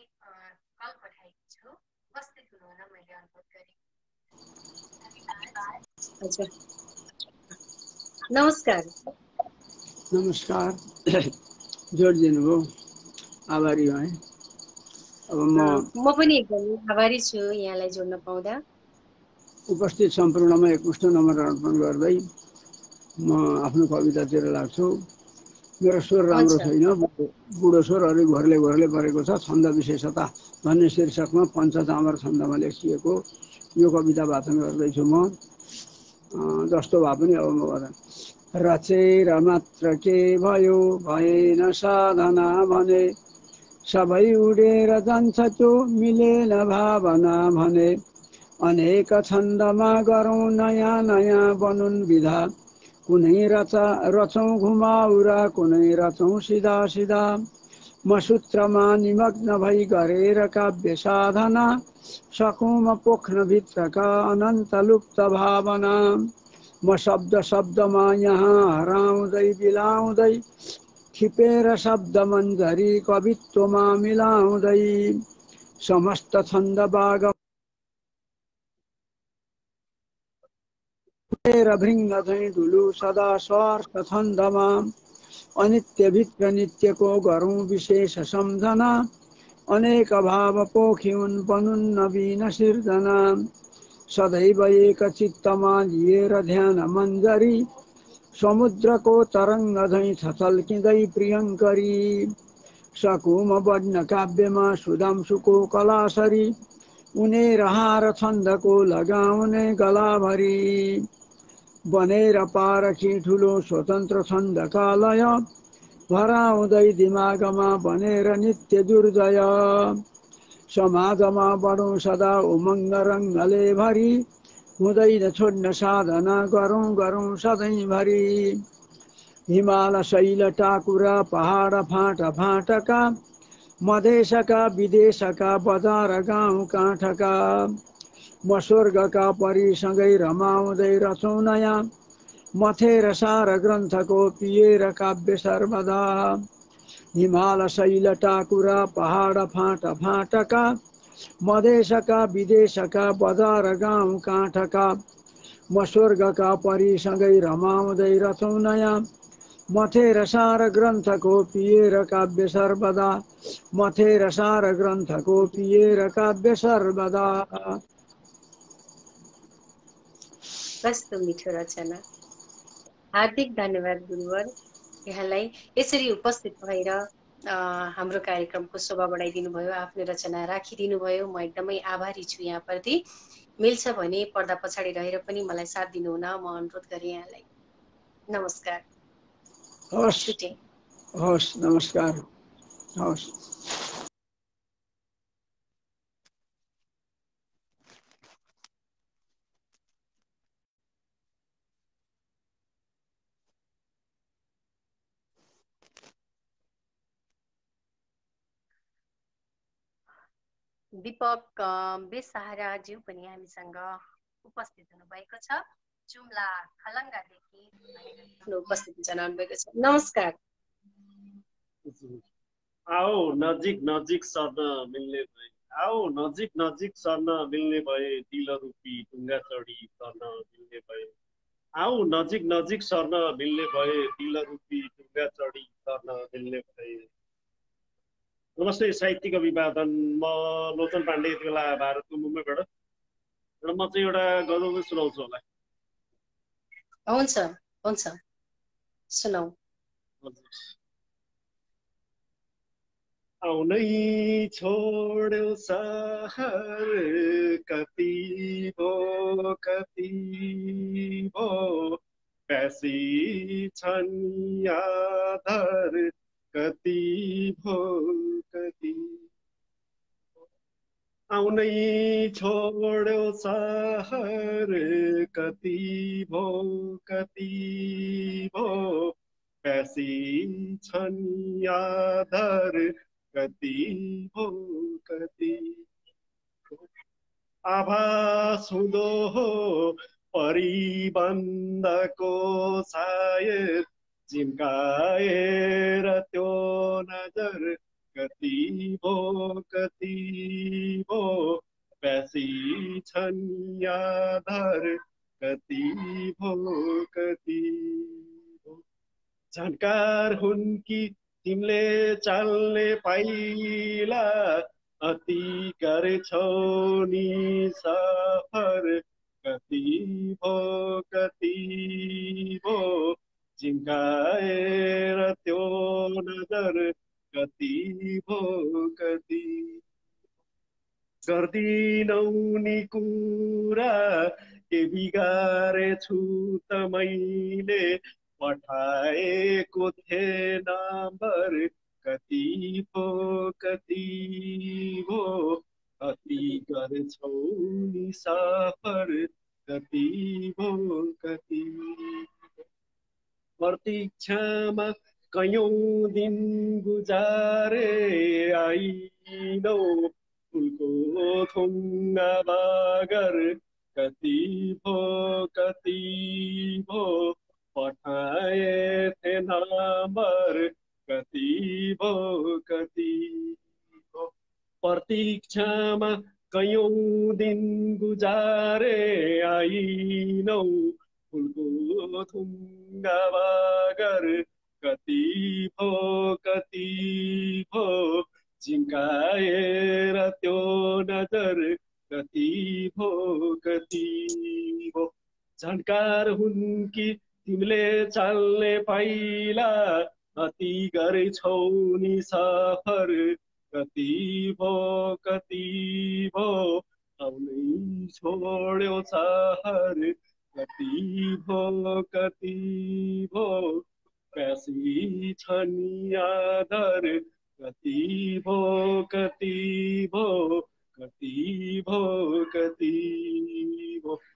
S1: कल पठाएको छु, उपस्थित हुनुहुन मैले अनुरोध गरेँ। हजुर, नमस्कार।
S4: नमस्कार, जोडिदिनु भयो, आभारी भएँ। अब
S1: म पनि एकदमै आभारी छु यहाँलाई जोड्न पाउँदा।
S4: उपस्थित सम्पूर्णमा एकमुष्ट नम्र अर्पण गर्दै म आफ्नो कवितातिर लाग्छु। मेरो स्वर राम्रो छैन, बुढो स्वर, अलि घोरले घोरले परेको छ। छन्द विशेषता भन्ने शीर्षकमा पञ्चचामर छन्दमा लेखिएको यो कविता वाचन गर्दैछु म। जस्तो भए पनि अब म गरौँ। रचेर मात्र के भयो, भएन साधना भने, सबै उडेर जान्छ त्यो मिलेन भावना भने। अनेक छन्दमा गरौँ नयाँ नयाँ बनुन् विधा, कुनै रचौँ घुमाउरा, कुनै रचौँ सिधा सिधा। म सूत्रमा निमग्न भई गरेर काव्य साधना, सकौँ म पोख्न भित्रका अनन्त लुप्त भावना। म शब्द शब्दमा यहाँ हराउँदै बिलाउँदै, खिपेर शब्द मञ्जरी कवित्वमा मिलाउँदै, समस्त छन्द बाग भृङ्ग झैँ ढुलु सदा स्वार्थ छन्दमा। अनित्यभित्र नित्यको गरौँ विशेष सम्झना, अनेक भाव पोखिउन् बनुन् नवीन सिर्जना। सदैव एक चित्तमा लिएर ध्यान मञ्जरी, समुद्रको तरङ्ग झैँ छचल्किँदै प्रियङ्करी। सकौँ म बढ्न काव्यमा सुधांशुको कलासरी, उनेर हार छन्दको लगाउने गलाभरि। बनेर पारखी ठुलो स्वतन्त्र छन्दका लय, भराउँदै दिमागमा बनेर नित्य दुर्जय। समाजमा बढौँ सदा उमङ्ग रङ्गले भरी, हुँदैन छोड्न साधना गरौँ गरौँ सधैँभरि। हिमाल शैल टाकुरा पहाड फाँट फाँटका, मधेसका विदेशका बजार गाउँ काँठका। म स्वर्गका परीसँगै रमाउँदै रचौँ नयाँ, मथेर सार ग्रन्थको पिएर काव्य सर्वदा। हिमाल शैल टाकुरा पहाड फाँट फाँटका, मधेसका विदेशका बजार गाउँ काँठका। म स्वर्गका परीसँगै रमाउँदै रचौँ नयाँ, मथेर सार ग्रन्थको पिएर काव्य सर्वदा। मथेर सार ग्रन्थको पिएर काव्य सर्वदा।
S1: कस्तो मिठो रचना। हार्दिक धन्यवाद गुरुवर, यहाँलाई यसरी उपस्थित भएर हाम्रो कार्यक्रमको शोभा बढाइदिनु भयो, आफ्नो रचना राखिदिनु भयो। म एकदमै आभारी छु यहाँप्रति। मिल्छ भने पर्दा पछाडि रहेर पनि मलाई साथ दिनुहुन म अनुरोध गरेँ यहाँलाई। नमस्कार।
S4: हस् हस्, नमस्कार, हस्।
S1: दीपक बेसहाराज्यू पनि हामीसँग उपस्थित हुनुभएको छ। जुम्ला खलङ्गादेखि आफ्नो उपस्थिति जनाउनु भएको छ। नमस्कार।
S5: आओ नजिक नजिक सर्न मिल्ने भए, आओ नजिक नजिक सर्न मिल्ने भए, दिल रूपी ढुङ्गा चढी सर्न मिल्ने भए। आऊ नजिक नजिक सर्न मिल्ने भए, दिल रूपी ढुङ्गा चढी सर्न मिल्ने भए। नमस्ते साहित्यिक अभिवादन, म लोचन पाण्डे, यति बेला भारतको मुम्बईबाट। र म चाहिँ एउटा गजल सुनाउँछु होला।
S1: हुन्छ हुन्छ सुनाऊ।
S5: आउनै छोड्यो सहर, कति भो प्यासी छन् यादर, कति भो आउनै छोड्यो सहर, कति भो प्यासी छन् यादर, कति भो आभास हुँदो हो परिबन्धको सायद, झिम्काएर त्यो नजर, कति भो प्यासी छन् यादर, कति भो झन्कार हुन् कि तिमीले चाल्ने पाइला, अति गरेछौ नि सफर, कति भो झिम्काएर त्यो नजर, कति भो गर्दिनौ नि कुरा, के बिगारेछु त मैले, पठाएको थिएँ नम्बर, कति भो अति गर्छौ नि सफर, कति भो प्रतीक्षामा कयौं दिन गुजारे, आइनौ फुलको थुङ्गा बगर, कति भो पठाए थे नम्बर, कति भो प्रतीक्षामा कयौं दिन गुजारे, आइनौ फुलको थुङ्गा बगर, कति भो झिम्काएर त्यो नजर, कति भो झन्कार हुन् कि तिमीले चाल्ने पाइला, अति गरेछौ नि सफर, कति भो आउनै छोड्यो सहर, कति भो प्यासी छन् यादर, कति भो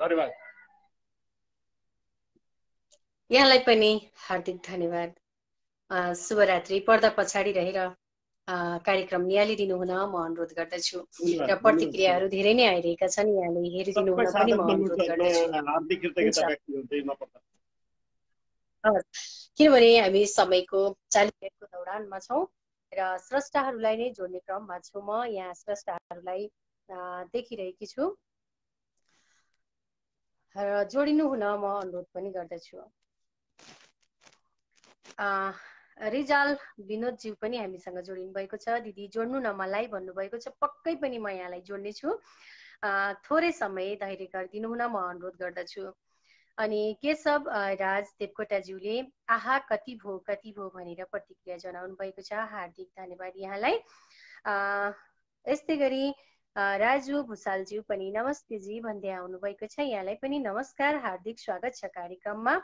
S5: धन्यवाद।
S1: यहाँलाई पनि हार्दिक धन्यवाद। शुभरात्रि। पर्दा पछाडि रहेर कार्यक्रम निहालिदिनु हुन म अनुरोध गर्दछु र प्रतिक्रियाहरू धेरै नै आइरहेका छन्, यहाँले हेरिदिनु हुन पनि म अनुरोध गर्दछु। किनभने हामी समयको 40 मिनेटको दौडानमा छौँ र स्रष्टाहरूलाई नै जोड्ने क्रममा छु। म यहाँ स्रष्टाहरूलाई देखिरहेकी छु र जोडिनु हुन म अनुरोध पनि गर्दछु। रिजाल विनोदज्यू पनि हामीसँग जोडिनु भएको छ। दिदी जोड्नु न मलाई भन्नुभएको छ। पक्कै पनि म यहाँलाई जोड्ने छु। थोरै समय धैर्य गरिदिनु हुन म अनुरोध गर्दछु। अनि केशव राज देवकोटाज्यूले आहा कति भो भनेर प्रतिक्रिया जनाउनु भएको छ। हार्दिक धन्यवाद यहाँलाई। यस्तै गरी राजु भुसालज्यू पनि नमस्ते जी भन्दै आउनु भएको छ। यहाँलाई पनि नमस्कार, हार्दिक स्वागत छ कार्यक्रममा।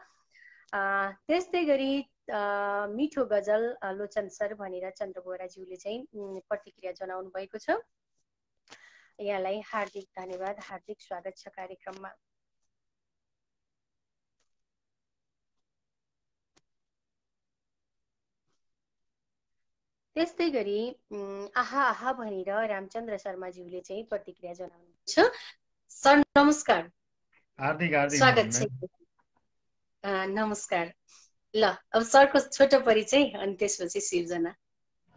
S1: त्यस्तै गरी मिठो गजल लोचन सर भनेर चन्द्र बोराज्यूले चाहिँ प्रतिक्रिया जनाउनु भएको छ। यहाँलाई हार्दिक धन्यवाद, हार्दिक स्वागत छ कार्यक्रममा। त्यस्तै गरी आहा आहा भनेर रामचन्द्र शर्माज्यूले चाहिँ प्रतिक्रिया जनाउनु छ। सर नमस्कार,
S6: हार्दिक
S1: स्वागत छ। नमस्कार। ल अब सरको छोटो परिचय अनि त्यसपछि सिर्जना।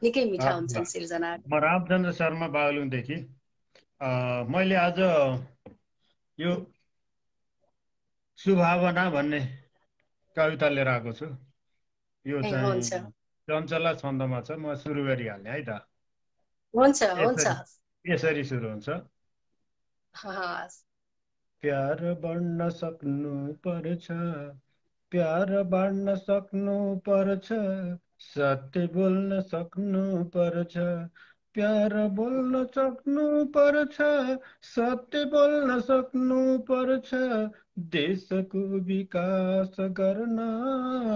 S1: निकै मिठा हुन्छन् सिर्जना।
S6: म रामचन्द्र शर्मा बागलुङदेखि। मैले आज यो सुभावना भन्ने कविता लिएर आएको छु। यो
S1: ए
S6: चाहिँ
S1: हुन्छ
S6: चञ्चला छन्दमा छ। म सुरु गरिहालेँ है त।
S1: हुन्छ हुन्छ
S6: यसरी यसरी सुरु हुन्छ।
S1: हस्
S6: प्यार बढ्न सक्नु पर्छ, प्यार बाँड्न सक्नु पर्छ, सत्य बोल्न सक्नु पर्छ, प्यार बोल्न सक्नु पर्छ, सत्य बोल्न सक्नु पर्छ, देशको विकास गर्न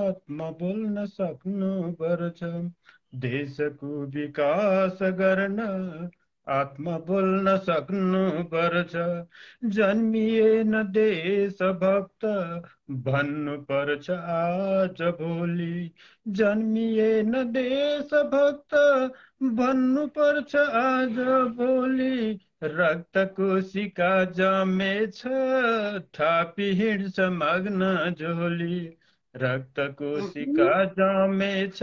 S6: आत्मा बोल्न सक्नु पर्छ, देशको विकास गर्न आत्मा बोल्न सक्नु पर्छ, जन्मिएन देशभक्त भन्नु पर्छ आज भोलि, जन्मिएन देशभक्त भन्नु पर्छ आज भोलि, रक्तको सिका जमेछ थापी हिँड्छ मग्न झोली, रक्तको सिका जमेछ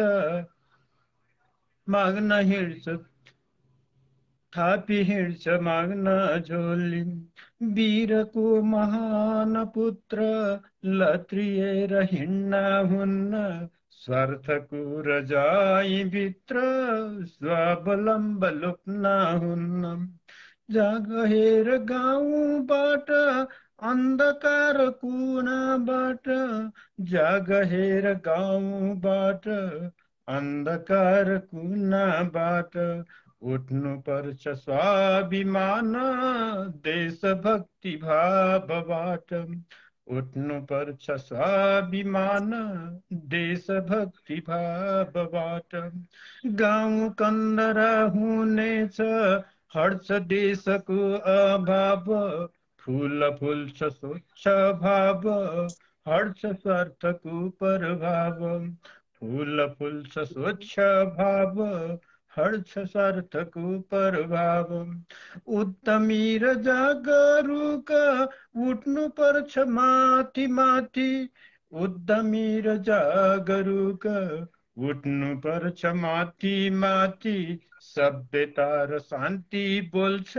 S6: माग्न हिँड्छ थापी हिँड्छ माग्न झोली, वीरको महान पुत्र लत्रिएर हिँड्न हुन्न, स्वार्थको रजाई भित्र स्वावलम्ब लुक्न हुन्न, जागहेर गाउँबाट अन्धकार कुनाबाट, जागहेर गाउँबाट अन्धकार कुनाबाट, उठ्नु पर्छ स्वाभिमान देशभक्ति भावबाट, उठ्नु पर्छ स्वाभिमान देशभक्ति भावबाट, गाउँ कन्दरा हुनेछ हट्छ देशको अभाव, फुल फुल्छ स्वच्छ भाव हट्छ स्वार्थको प्रभाव, फुल फुल्छ स्वच्छ भाव हर्ष स्वार्थको प्रभाव, उत्तमी र जागरुक उठ्नु पर्छ माथि माथि, उद्यमी र जागरुक उठ्नु पर्छ माथि माथि, सभ्यता र शान्ति बोल्छ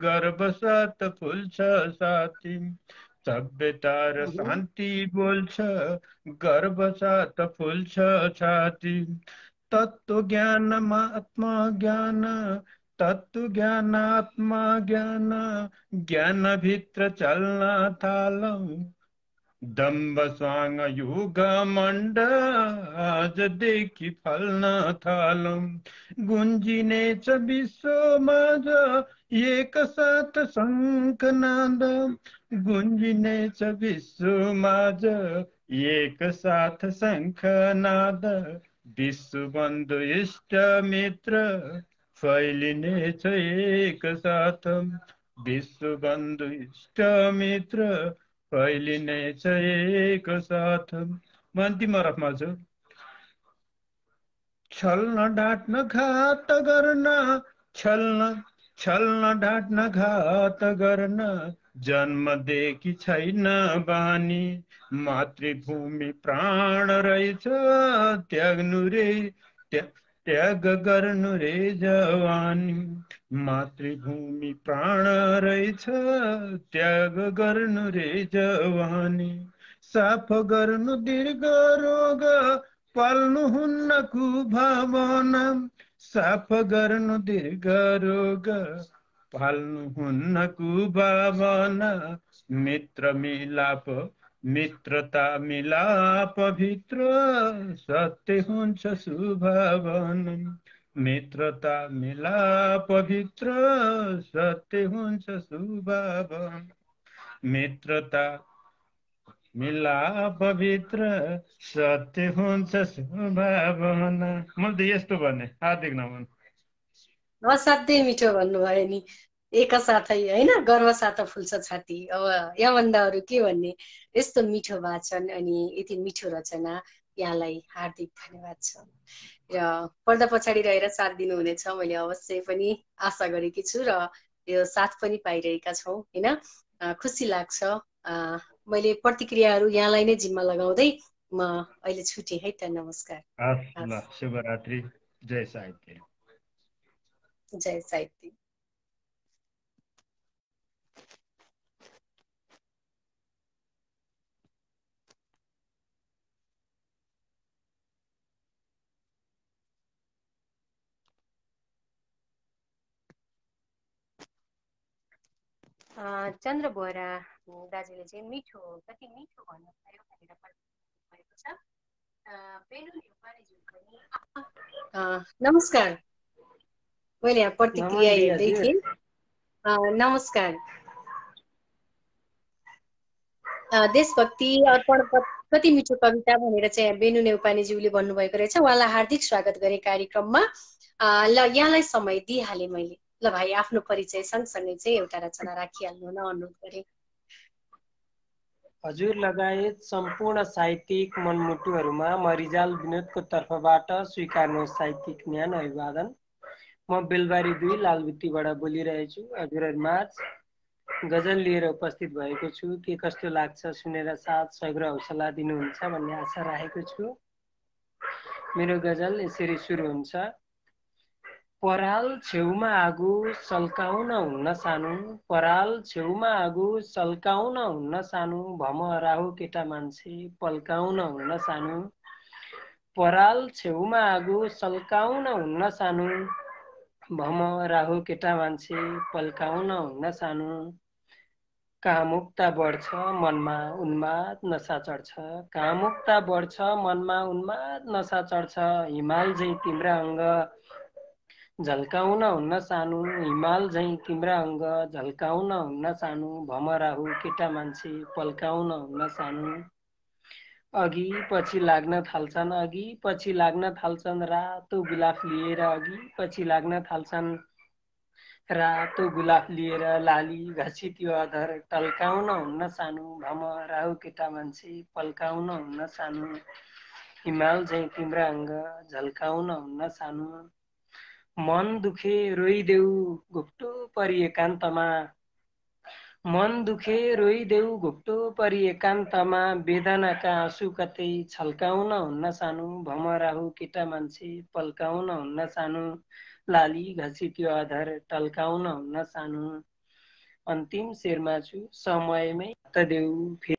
S6: गर्व साथ फुल्छ साथी, सभ्यता र शान्ति बोल्छ गर्व साथ फुल्छ छाती, तत्त्व ज्ञान आत्मा ज्ञान, तत्त्व ज्ञान आत्मा ज्ञान, ज्ञान भित्र चल्न थालौं, दम्ब स्वाङ युग मण्ड आजदेखि फल्न थालौं, गुन्जिनेछ विश्वमाझ एक साथ शङ्खनाद, गुन्जिनेछ विश्वमाझ एक साथ शङ्खनाद, विश्व बन्धु इष्ट मित्र फैलिनेछ एक साथ, विश्व बन्धु इष्ट मित्र फैलिनेछ एक साथ। म अन्तिम रफमा छु। छल्न ढाट्न घात गर्न, छल्न ढाट्न घात गर्न जन्मदेखि छैन बानी, मातृभूमि प्राण रहेछ त्याग्नु रे त्याग गर्नु रे जवानी, मातृभूमि प्राण रहेछ त्याग गर्नु रे जवानी, साफ गर्नु दीर्घ रोग पाल्नु हुन्न कुभावना, साफ गर्नु दीर्घ रोग पाल्नु हुन्न कुभावना, मित्र मिलाप मित्रता मिलाप भित्र सत्य हुन्छ सुभावना, मित्रता मिलाप भित्र सत्य हुन्छ सुभावना, मित्रता मिलाप भित्र सत्य हुन्छ सुभावना। मैले यस्तो भने हार्दिक नमन।
S1: असाध्यै मिठो भन्नुभयो नि, एकसाथै होइन, गर्व साथ फुल्छ छाती। अब यहाँभन्दा अरू के भन्ने, यस्तो मिठो वाचन अनि यति मिठो रचना, यहाँलाई हार्दिक धन्यवाद छ। र पर्दा पछाडि रहेर साथ दिनुहुनेछ मैले अवश्य पनि आशा गरेकी छु, र यो साथ पनि पाइरहेका छौँ होइन, खुसी लाग्छ। मैले प्रतिक्रियाहरू यहाँलाई नै जिम्मा लगाउँदै म अहिले छुटेँ है त। नमस्कार,
S6: शुभरात्रि, जय साहित्य,
S1: जय साहित्य।
S7: चन्द्र बोहरा दाजुले चाहिँ मिठो कति मिठो भन्नुभयो भनेर भएको छ। बेलु नेपालीज्यू पनि नमस्कार, मैले यहाँ प्रतिक्रिया हेर्दै थिएँ। नमस्कार। देशभक्ति अर्पण कति मिठो कविता भनेर चाहिँ बेनु नेउपानेज्यूले भन्नुभएको रहेछ। उहाँलाई हार्दिक स्वागत गरे कार्यक्रममा। ल यहाँलाई समय दिइहालेँ मैले। ल भाइ आफ्नो परिचय सँगसँगै चाहिँ एउटा रचना राखिहाल्नु न अनुरोध गरेँ।
S8: हजुर लगायत सम्पूर्ण साहित्यिक मनमुटुहरूमा म रिजाल विनोदको तर्फबाट स्वीकार्नु साहित्यिक ज्ञान अभिवादन। म बेलबारी 2 लालबुट्टीबाट बोलिरहेछु। हजुरहरूमाझ गजल लिएर उपस्थित भएको छु। के कस्तो लाग्छ सुनेर साथ सहयोग र हौसला दिनुहुन्छ भन्ने आशा राखेको छु। मेरो गजल यसरी सुरु हुन्छ। पराल छेउमा आगो सल्काउन हुन्न सानो, पराल छेउमा आगो सल्काउन हुन्न सानो, भमराहो केटा मान्छे पल्काउन हुन्न सानो। पराल छेउमा आगो सल्काउन हुन्न सानो, भमराहो केटा मान्छे पल्काउन हुन्न सानो। कामुकता बढ्छ मनमा उन्माद नशा चढ्छ, कामुकता बढ्छ मनमा उन्माद नशा चढ्छ। हिमाल झैँ तिम्रा अङ्ग झल्काउन हुन्न सानो, हिमाल झैँ तिम्रा अङ्ग झल्काउन हुन्न सानो, भमराहो केटा मान्छे पल्काउन हुन्न सानो। अघि पछि लाग्न थाल्छन्, अघि पछि लाग्न थाल्छन्, रातो गुलाफ लिएर अघि पछि लाग्न थाल्छन्, रातो गुलाफ लिएर लाली घसी त्यो अधर टल्काउन हुन्न सानो, भमराहो केटा मान्छे पल्काउन हुन्न सानो। हिमाल झैँ तिम्रा अङ्ग झल्काउन हुन्न सानो। मन दुखे रोइदेऊ घुप्टो परि एकान्तमा, मन दुखे रोइदेऊ घुप्टो परि एकान्तमा, वेदनाका आँसु कतै छल्काउन हुन्न सानो, भमराहो केटा मान्छे पल्काउन हुन्न सानो। लाली घसी त्यो आधार टल्काउन हुन्न सानो। अन्तिम शेरमा छु समयमै त देऊ फेरि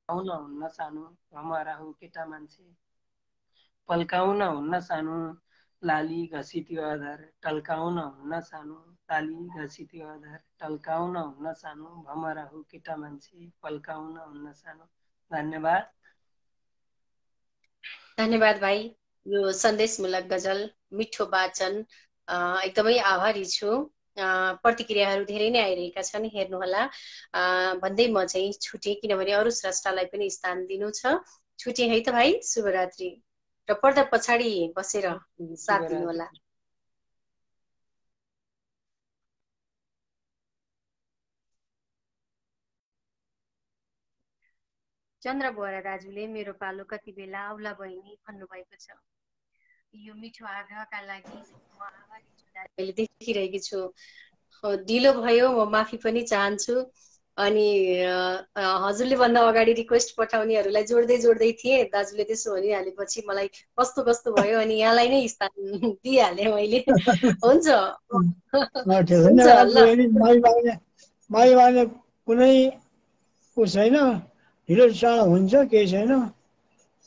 S8: पल्काउन हुन्न सानो, भमराहो केटा मान्छे पल्काउन हुन्न सानो। लाली घसी त्यो आधार टल्काउन हुन्न सानो, लाली घसी त्यो आधार टल्काउन हुन्न सानो, भमराहो केटा मान्छे पल्काउन हुन्न सानो। धन्यवाद।
S7: धन्यवाद भाइ। यो सन्देशमूलक गजल मिठो वाचन एकदमै आभारी छु। प्रतिक्रियाहरू धेरै नै आइरहेका छन्, हेर्नुहोला। भन्दै म चाहिँ छुटेँ, किनभने अरू स्रष्टालाई पनि स्थान दिनु छ। छुटेँ है त भाइ, शुभरात्रि। र पर्दा पछाडि बसेर साथ दिनुहोला। चन्द्र बोहरा दाजुले मेरो पालो कति बेला आउला बहिनी भन्नुभएको छ। यो मिठो आग्रहका लागि म आभारी छु दाजु। मैले देखिरहेकी छु ढिलो भयो, म माफी पनि चाहन्छु। अनि हजुरले भन्दा अगाडि रिक्वेस्ट पठाउनेहरूलाई जोड्दै जोड्दै थिएँ। दाजुले त्यसो भनिहालेपछि मलाई कस्तो कस्तो भयो, अनि यहाँलाई नै स्थान दिइहालेँ मैले। हुन्छ
S4: माइबाले कुनै उ छैन, ढिलो चाँडो हुन्छ, केही छैन।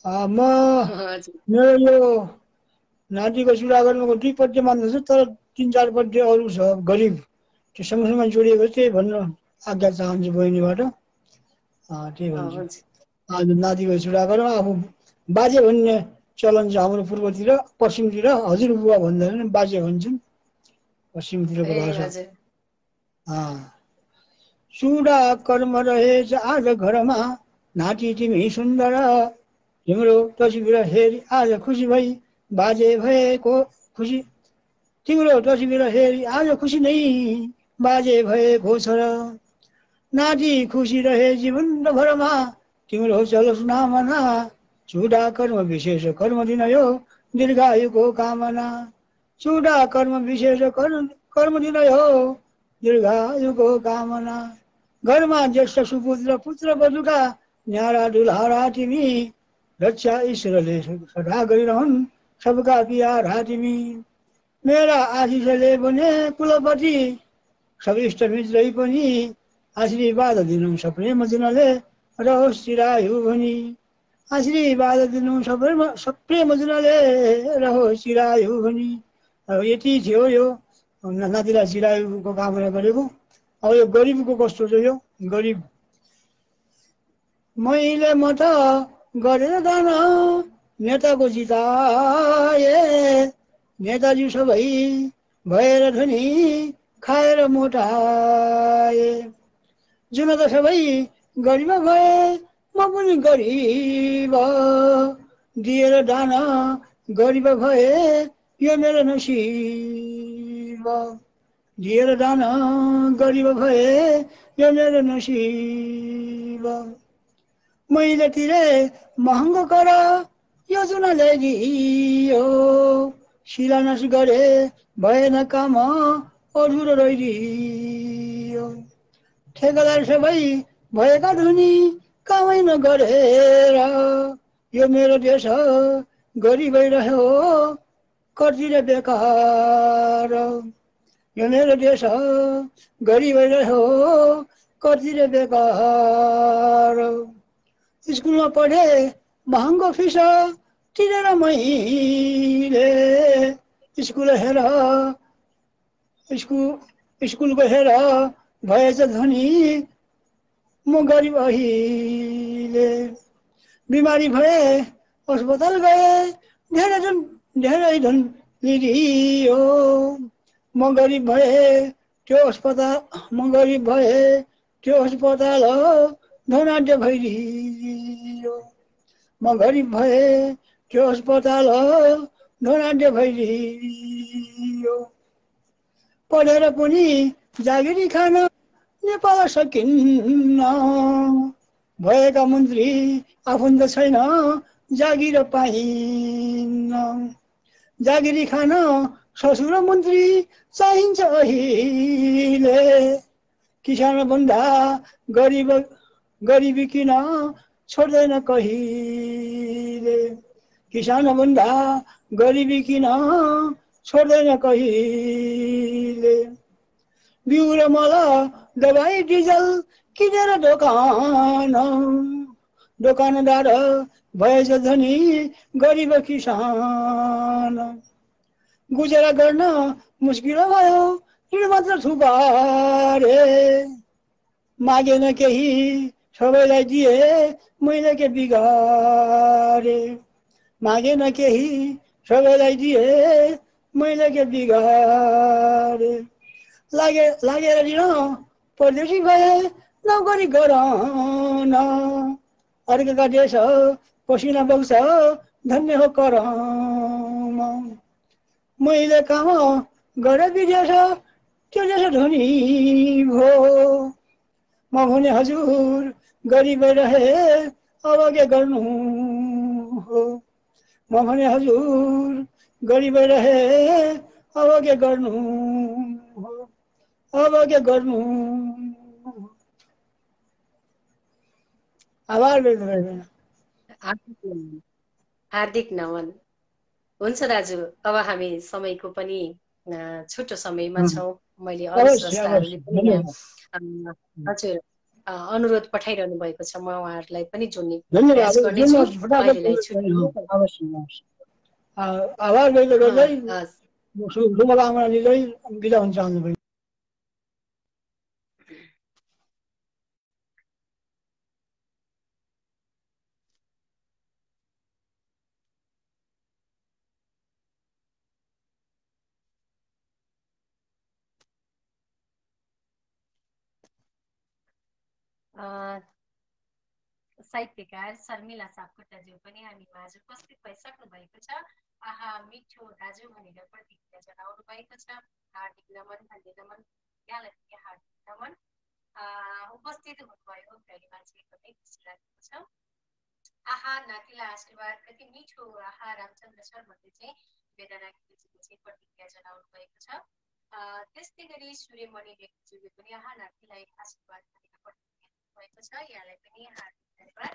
S4: म मेरो यो नातिको चुडा गर्नुको 2 पट्टि मान्दैछ, तर 3-4 पट्टि अरू छ गरिब, त्यो सँगसँगै जोडिएको, त्यही भन्न आज्ञा चाहन्छु बहिनीबाट। त्यही भन्छु। आज नातिको चुडा गरौँ। आफू बाजे भन्ने चलन छ हाम्रो पूर्वतिर, पश्चिमतिर हजुरबुवा भन्दैन, बाजे भन्छन् पश्चिमतिरको भाषा। चुडा कर्म रहेछ आज घरमा, नाति तिमी सुन्दर, तिम्रो तस्बिर हेरी आज खुसी भई बाजे भएको खुसी, तिम्रो तस्बिर हेरी आज खुसी नै बाजे भएको छ र। नाति खुसी रहे जीवनभरमा, तिम्रो चलोस् नामना, चुडा कर्म विशेष कर्म दिन यो दीर्घायुको कामना। चुडा कर्म विशेष कर्म दिन यो दीर्घायुको कामना। घरमा ज्येष्ठ सुपुत्र पुत्र बधुका न्यारा दुल्हारा तिमी, रक्षा ईश्वरले सदा गरिरहन् सबका प्यारा तिमी। मेरा आशिषले बने कुलपति, सब इष्ट मित्रै पनि
S9: आशीर्वाद दिनु सप्रेम जुनले रहोस् चिरायु भनी आशीर्वाद दिनु सप्रेम जुनले रहोस् चिरायु भनी। अब यति थियो यो नातिलाई चिरायुको कामना गरेको। अब यो गरिबको कस्तो छ यो गरिब मैले म त गरेर दान नेताको जिताए नेताजी सबै भएर धनी खाएर मोटाए जुन त सबै गरिब भए म पनि गरिब दिएर दान गरिब भए यो मेरो नसिब दिएर दान गरिब भए यो मेरो नसिब मैले तिरे महँगो कर यो जुन ल्याइदियो शिलान्यास गरे भएन काम अधुरो रहिदियो ठेकेदार सबै भएका धुनी कामै नगरेर यो मेरो देश गरिबै रह्यो कर्तिर बेकार यो मेरो देश गरिबै रह्यो कर्तिर बेकार स्कुलमा पढे महँगो फिस तिरेर मैले स्कुल हेर स्कुलको हेर भएछ धनी म गरिब अहिले बिमारी भए अस्पताल गए धेरै धन लिदियो म गरिब भए त्यो अस्पताल धनाढ्य भइदियो म गरिब भए त्यो अस्पताल धनाढ्य भइदियो पढेर पनि जागिरी खान नेपाल सकिन्न भएका मन्त्री आफन्त छैन जागिर पाइन्न जागिरी खान ससुर मन्त्री चाहिन्छ अहिले किसान भन्दा गरिबी किन छोड्दैन कहिले किसान भन्दा गरिबी किन छोड्दैन कहिले बिउ र मल दबाई डिजल किनेर दोकानदार भएछ धनी गरिब किसान गुजारा गर्न मुस्किल भयो ऋण मात्र थुपारे मागेन केही सबैलाई दिए मैले के बिगारे मागेन केही सबैलाई दिए मैले के बिगारे लागेर ऋण परदेशी भए नोकरी गरन अर्काका देश पसिना बग्छ धन्य हो करम मैले काम गरे विदेश त्यो देश धनी भो म भने हजुर गरिब रहे अब के गर्नु हो म भने हजुर गरिब रहे अब के गर्नु हो अब के गर्नु आभार व्यक्त गर्दैन
S1: हार्दिक नमन हुन्छ दाजु अब हामी समयको पनि छोटो समयमा छौँ मैले अरू स्रष्टाहरूले पनि हजुर अनुरोध पठाइरहनु भएको छ म उहाँहरूलाई पनि जोड्ने प्रयास गर्नेछु
S9: आभार व्यक्त गर्दै शुभकामना दिँदै बिदा हुन चाहन्छु।
S7: साहित्यकार शर्मिला सापकोटाज्यू पनि हामी माझ उपस्थित भइसक्नु भएको छ। आहा मिठो दाजु भनेर प्रतिक्रिया जनाउनु भएको छ। हार्दिक नमन धन्यवाद यहाँलाई पनि हार्दिक नमन। उपस्थित हुनुभयो धेरै मान्छे एकदमै खुसी लागेको छ। आहा नातिलाई आशीर्वाद कति मिठो आहा रामचन्द्र सर भन्दै चाहिँ वेदना केजीले चाहिँ प्रतिक्रिया जनाउनु भएको छ। त्यस्तै गरी सूर्यमणि रेग्मीज्यूले पनि आहा नातिलाई आशीर्वाद भनेर प्रतिक्रिया भएको छ। यहाँलाई पनि हार्दिक धन्यवाद।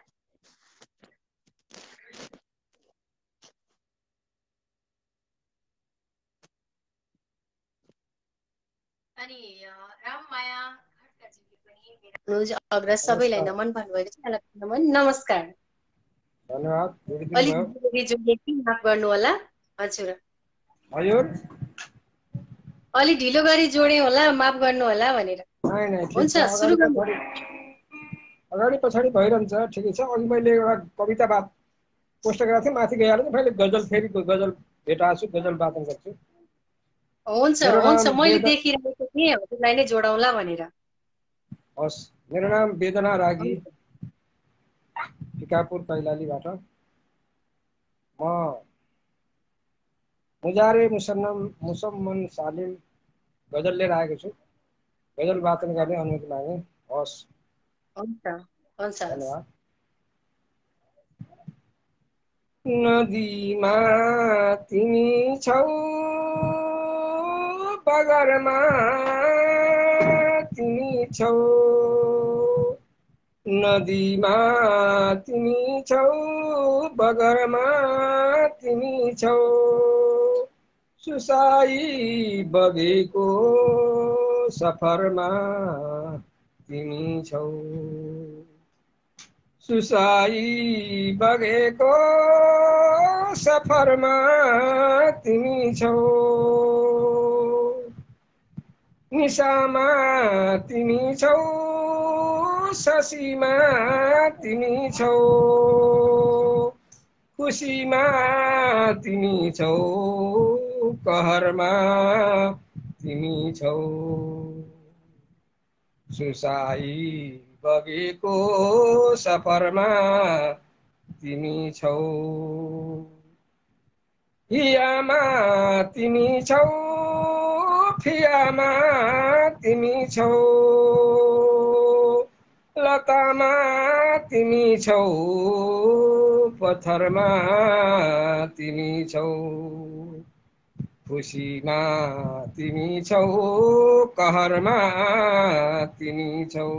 S7: अनि राममाया खड्काज्यूले पनि अनुज अग्रज सबैलाई नमन भन्नुभएको छ, यहाँलाई नमन, नमस्कार।
S10: धन्यवाद।
S7: अलिक जोडिए कि माफ गर्नु होला। हजुर अलि ढिलो गरी जोडे होला, माफ गर्नु होला भनेर। हुन्छ सुरु गर्नु।
S10: अगाडि पछाडि भइरहन्छ, ठिकै छ। अघि मैले एउटा कविता पोस्ट गरेको थिएँ, माथि गइहाल्यो। मैले गजल फेरि गजल भेटाएको छु, गजल वाचन गर्छु।
S7: हुन्छ हुन्छ, मैले देखिरहेको थिएँ हजुरलाई नै जोडाउला भनेर।
S10: हस्, मेरो नाम वेदना रागी, टिकापुर कैलालीबाट। म मुजारे मुसम्मन सालिम गजल लिएर आएको छु। गजल वाचन गर्ने अनुमति मागे। हस्
S7: हुन्छ हुन्छ,
S10: धन्यवाद। नदीमा तिमी छौ, बगरमा तिमी छौ। नदीमा तिमी छौ, बगरमा तिमी छौ। सुसाई बगेको सफरमा तिमी छौ। सुसाई बगेको सफरमा तिमी छौ। निशामा तिमी छौ, शशीमा तिमी छौ। खुसीमा तिमी छौ, कहरमा तिमी छौ। सुसाई बगेको सफरमा तिमी छौ। हियामा तिमी छौ, फियामा तिमी छौ। लतामा तिमी छौ, पत्थरमा तिमी छौ। खुसीमा तिमी छौ, कहरमा तिमी छौ।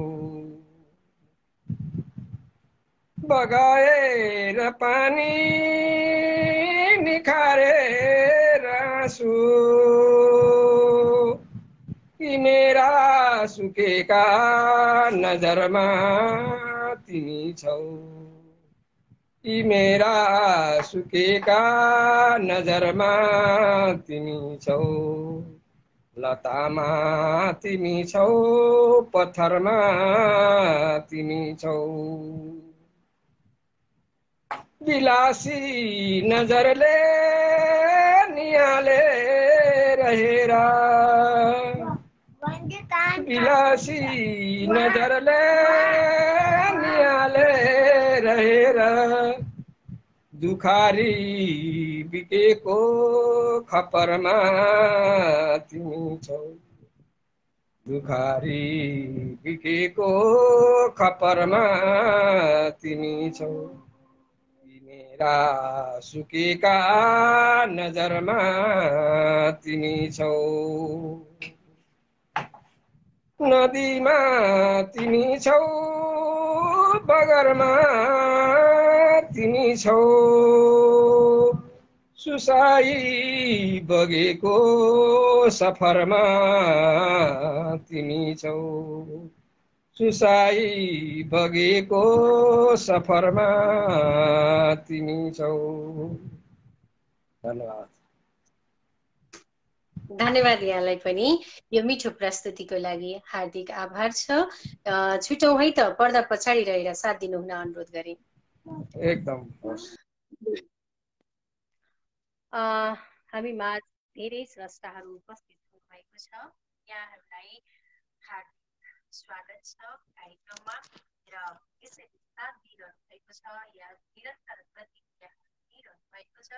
S10: बगाएर पानी निखारेर आँसु, यी मेरा सुकेका नजरमा तिमी छौ। यी मेरा सुकेका नजरमा तिमी छौ। लतामा तिमी छौ, पत्थरमा तिमी छौ। बिलासी नजरले नियाले रहेर, बिलासी नजरले नियाले रहेर। दुखारी बितेको खपरमा तिमी छौ। दुखारी बितेको खपरमा तिमी छौ। मेरा सुकेका नजरमा तिमी छौ। नदीमा तिमी छौ, बगरमा तिमी छौ। सुसाई बगेको सफरमा तिमी छौ। सुसाई बगेको सफरमा तिमी छौ। धन्यवाद।
S7: धन्यवाद यहाँलाई पनि यो मिठो प्रस्तुतिको लागि हार्दिक आभार छ। छुटौँ है त, पर्दा पछाडि रहेर साथ दिनुहुन अनुरोध गरे।
S10: एकदम।
S7: हामी माझ धेरै स्रष्टाहरू उपस्थित हुनुभएको छ। यहाँहरूलाई हार्दिक स्वागत छ कार्यक्रममा र यसरी साथ दिइरहनु भएको छ, या निरन्तर प्रतिक्रिया दिइरहनु भएको छ।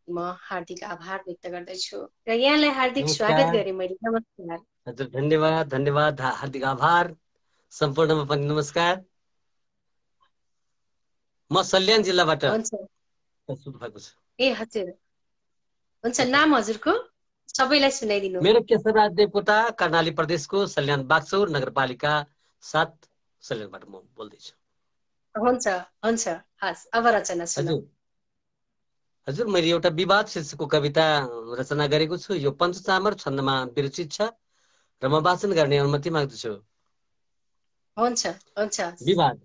S7: म हार्दिक आभार व्यक्त गर्दछु र यहाँलाई हार्दिक स्वागत गरे मैले। नमस्कार।
S11: हजुर धन्यवाद, धन्यवाद, हार्दिक आभार। सम्पूर्णमा पनि नमस्कार। म सल्यान जिल्लाबाट प्रस्तुत भएको छु।
S7: ए हजुर, हुन्छ। नाम हजुरको सबैलाई सुनाइदिनु।
S11: मेरो केशवराज देवकोटा, कर्णाली प्रदेशको सल्यान बागचौर नगरपालिका 7 सल्यानबाट म बोल्दैछु।
S7: हुन्छ हुन्छ, हस् अब रचना सुनाऊ।
S11: हजुर, मैले एउटा विवाद शीर्षकको कविता रचना गरेको छु। यो पञ्चचामर छन्दमा विरचित छ र म वाचन गर्ने अनुमति माग्दछु।
S7: हुन्छ हुन्छ।
S11: विवाद।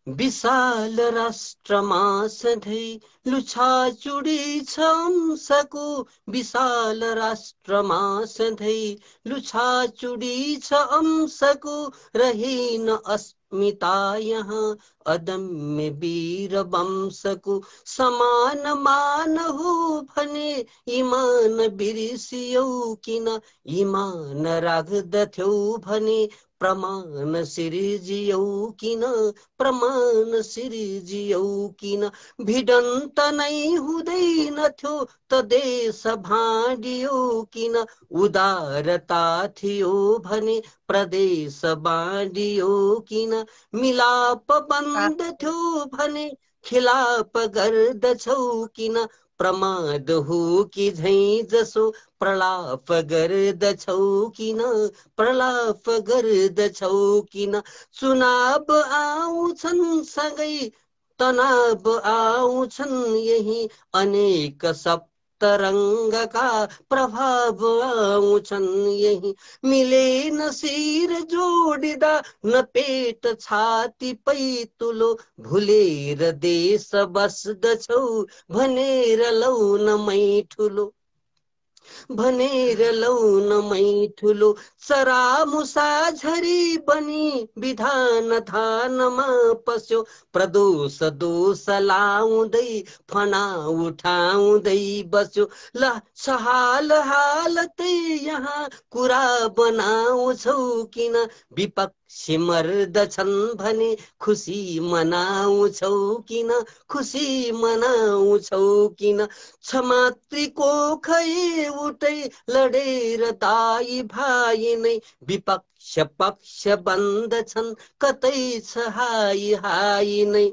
S11: विशाल राष्ट्रमा सधैँ लुछाचुडी छ अंशको, विशाल राष्ट्रमा सधैँ लुछाचुडी छ अंशको, रहेन अस्मिता यहाँ अदम्य वीर वंशको, समान मान हो भने इमान बिर्सियौ किन, इमान राख्दथ्यौ भने प्रमाण सिर्जियौ किन, प्रमाण सिर्जियौ किन, भिडन्त नै हुँदैनथ्यो त देश भाँडियो किन, उदारता थियो भने प्रदेश बाँडियो किन, मिलाप बन्दथ्यो भने खिलाप गर्दछौ किन, प्रमाद हो कि झैँ जसो प्रलाप गर्दछौ किन, प्रलाप गर्दछौ किन, चुनाव आउँछन् सँगै तनाव आउँछन् यही, अनेक सप्तरङ्गका प्रभाव आउँछन् यही, मिलेन शिर जोडिदा न पेट छाती पैतुलो, भुलेर देश बस्दछौ भनेर लौ न मै ठुलो, भनेर लौनमै ठुलो, चरामुसा झरी बनी विधान धानमा पस्यो, प्रदोष दोष लाउँदै फना उठाउँदै बस्यो, ल सहाल हालतै यहाँ कुरा बनाउँछौ किन, विपक्षी मर्दछन् भने खुसी मनाउँछौ किन, खुसी मनाउँछौ किन, क्षमात्री कोखै उठै लडेर दाई भाइ नै, विपक्ष पक्ष बन्दछन् कतै छ हाई हाई नै,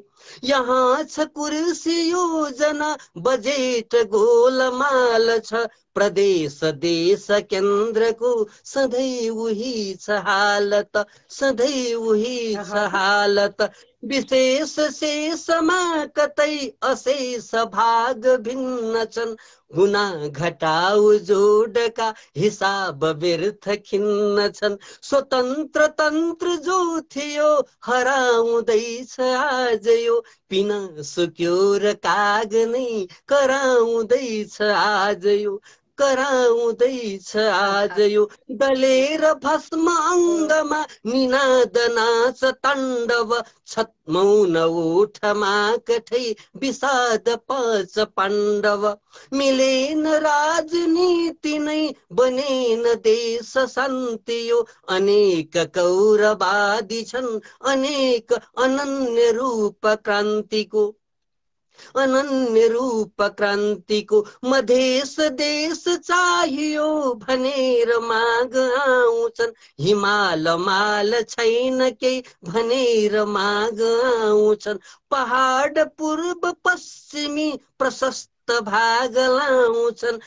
S11: यहाँ छ कुर्सी योजना बजेट गोलमाल छ, प्रदेश देश केन्द्रको सधैँ उही छ हालत, सधैँ उही छ हालत, विशेष शेषमा कतै अशेष भाग भिन्न छन्, गुना घटाउ जोडका हिसाब व्यर्थ खिन्न छन्, स्वतन्त्र तन्त्र जो थियो हराउँदैछ आज यो, पिन सुक्यो र काग नै कराउँदैछ आज यो, कराउँदैछ आज यो, दलेर भस्म अङ्गमा निनाद नाच ताण्डव, छत्मौन ओठमा कठै विषाद पाँच पाण्डव, मिलेन राजनीति नै बनेन देश शान्ति यो, अनेक कौरवादी छन् अनेक अनन्य रूप क्रान्तिको, अनन्य रूप क्रान्तिको, मधेस देश चाहियो भनेर माग आउँछन्, हिमाल माल छैन केही भनेर माग आउँछन्, पहाड पूर्व पश्चिमी प्रशस्त भाग लाउँछन्,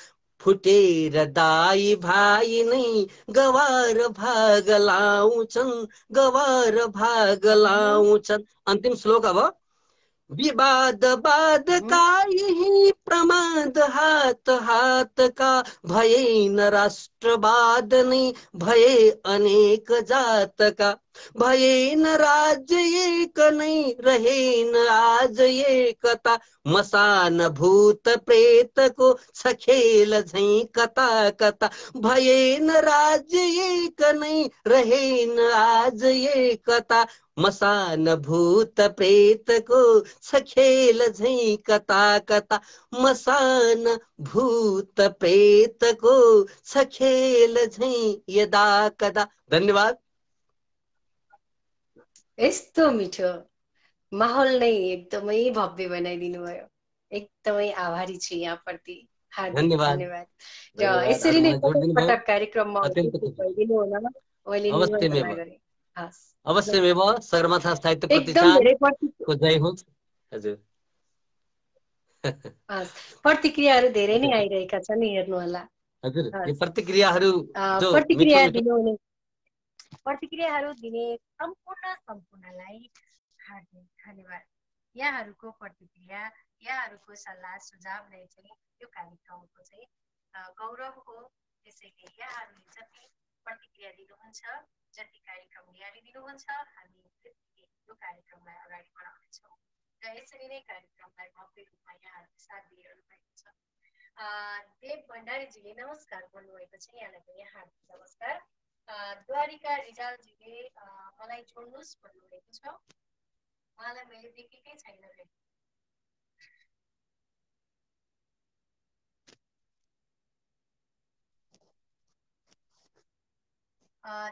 S11: फुटेर दाई भाइ नै गवार भाग लाउँछन्, गवार भाग लाउँछन्। अन्तिम श्लोक अब, विवाद बाद का यही प्रमाद हात हात का, भएन राष्ट्रवाद नै भए अनेक जात का, भएन राज्य एक नै रहेन आज एकता, मसान भूत प्रेतको छ खेल झैँ कता कता, भएन राज्य एक नै रहेन आज एकता, मसान भूत प्रेतको छ खेल झैँ कता कता, मसान भूत प्रेतको छ खेल झैँ यदा कदा। धन्यवाद।
S7: यस्तो मिठो माहौल नै एकदमै भव्य बनाइदिनु भयो, एकदमै आभारी छु यहाँप्रति, हार्दिक धन्यवाद। र यसरी नै पटक कार्यक्रममा भइदिनु होला मैले निमन्त्रणा गरेँ।
S11: अवश्यमेव सगरमाथा साहित्य प्रतिष्ठानको जय होस्। हजुर,
S7: प्रतिक्रियाहरू धेरै नै आइरहेका छन्, हेर्नु होला।
S11: हजुर, यो प्रतिक्रियाहरू
S7: दिने सम्पूर्णलाई हार्दिक धन्यवाद। यहाँहरूको प्रतिक्रिया, यहाँहरूको सल्लाह सुझाव नै चाहिँ यो कार्यक्रमको चाहिँ गौरव हो। त्यसैले यहाँहरूले जति प्रतिक्रिया दिनुहुन्छ, जति कार्यक्रम निहाली दिनुहुन्छ, हामी यो कार्यक्रमलाई अगाडि बढाउनेछौँ र यसरी नै कार्यक्रमलाई भव्य रूपमा यहाँहरूले साथ दिइरहनु भएको छ। देव भण्डारीजीले नमस्कार भन्नुभएको छ, यहाँलाई पनि हार्दिक नमस्कार। द्वारिका रिजालजीले मलाई जोड्नुहोस् भन्नुभएको छ, उहाँलाई मैले देखेकै छैन।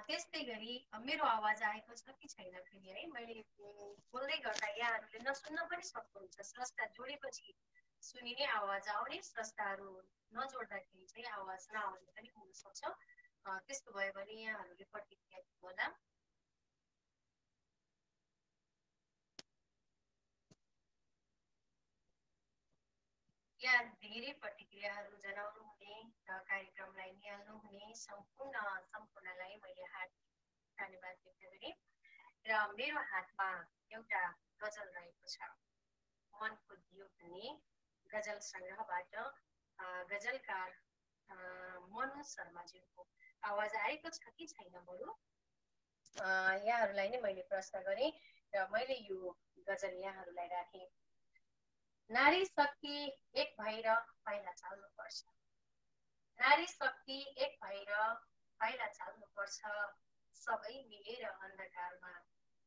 S7: त्यस्तै गरी मेरो आवाज आएको छ कि छैन फेरि है, मैले बोल्दै गर्दा यहाँहरूले नसुन्न पनि सक्नुहुन्छ। स्रष्टा जोडेपछि सुनिने आवाज आउने, स्रष्टाहरू नजोड्दाखेरि चाहिँ आवाज नआउने पनि हुनसक्छ। त्यस्तो भयो भने यहाँहरूले प्रतिक्रिया दिनु होला। यहाँ धेरै प्रतिक्रियाहरू जनाउनु हुने र कार्यक्रमलाई निहाल्नु हुने सम्पूर्णलाई मैले हार्दिक धन्यवाद व्यक्त गरेँ। र मेरो हातमा एउटा गजल रहेको छ, मनको दियो भन्ने गजल सङ्ग्रहबाट गजलकार मनु शर्माज्यूको आवाज आएको छ कि छैन बरु यहाँहरूलाई नै मैले प्रश्न गरेँ र मैले यो गजल यहाँहरूलाई राखेँ। नारी शक्ति एक भएर पाइला चाल्नुपर्छ, नारी शक्ति एक भएर पाइला चाल्नुपर्छ, सबै मिलेर अन्धकारमा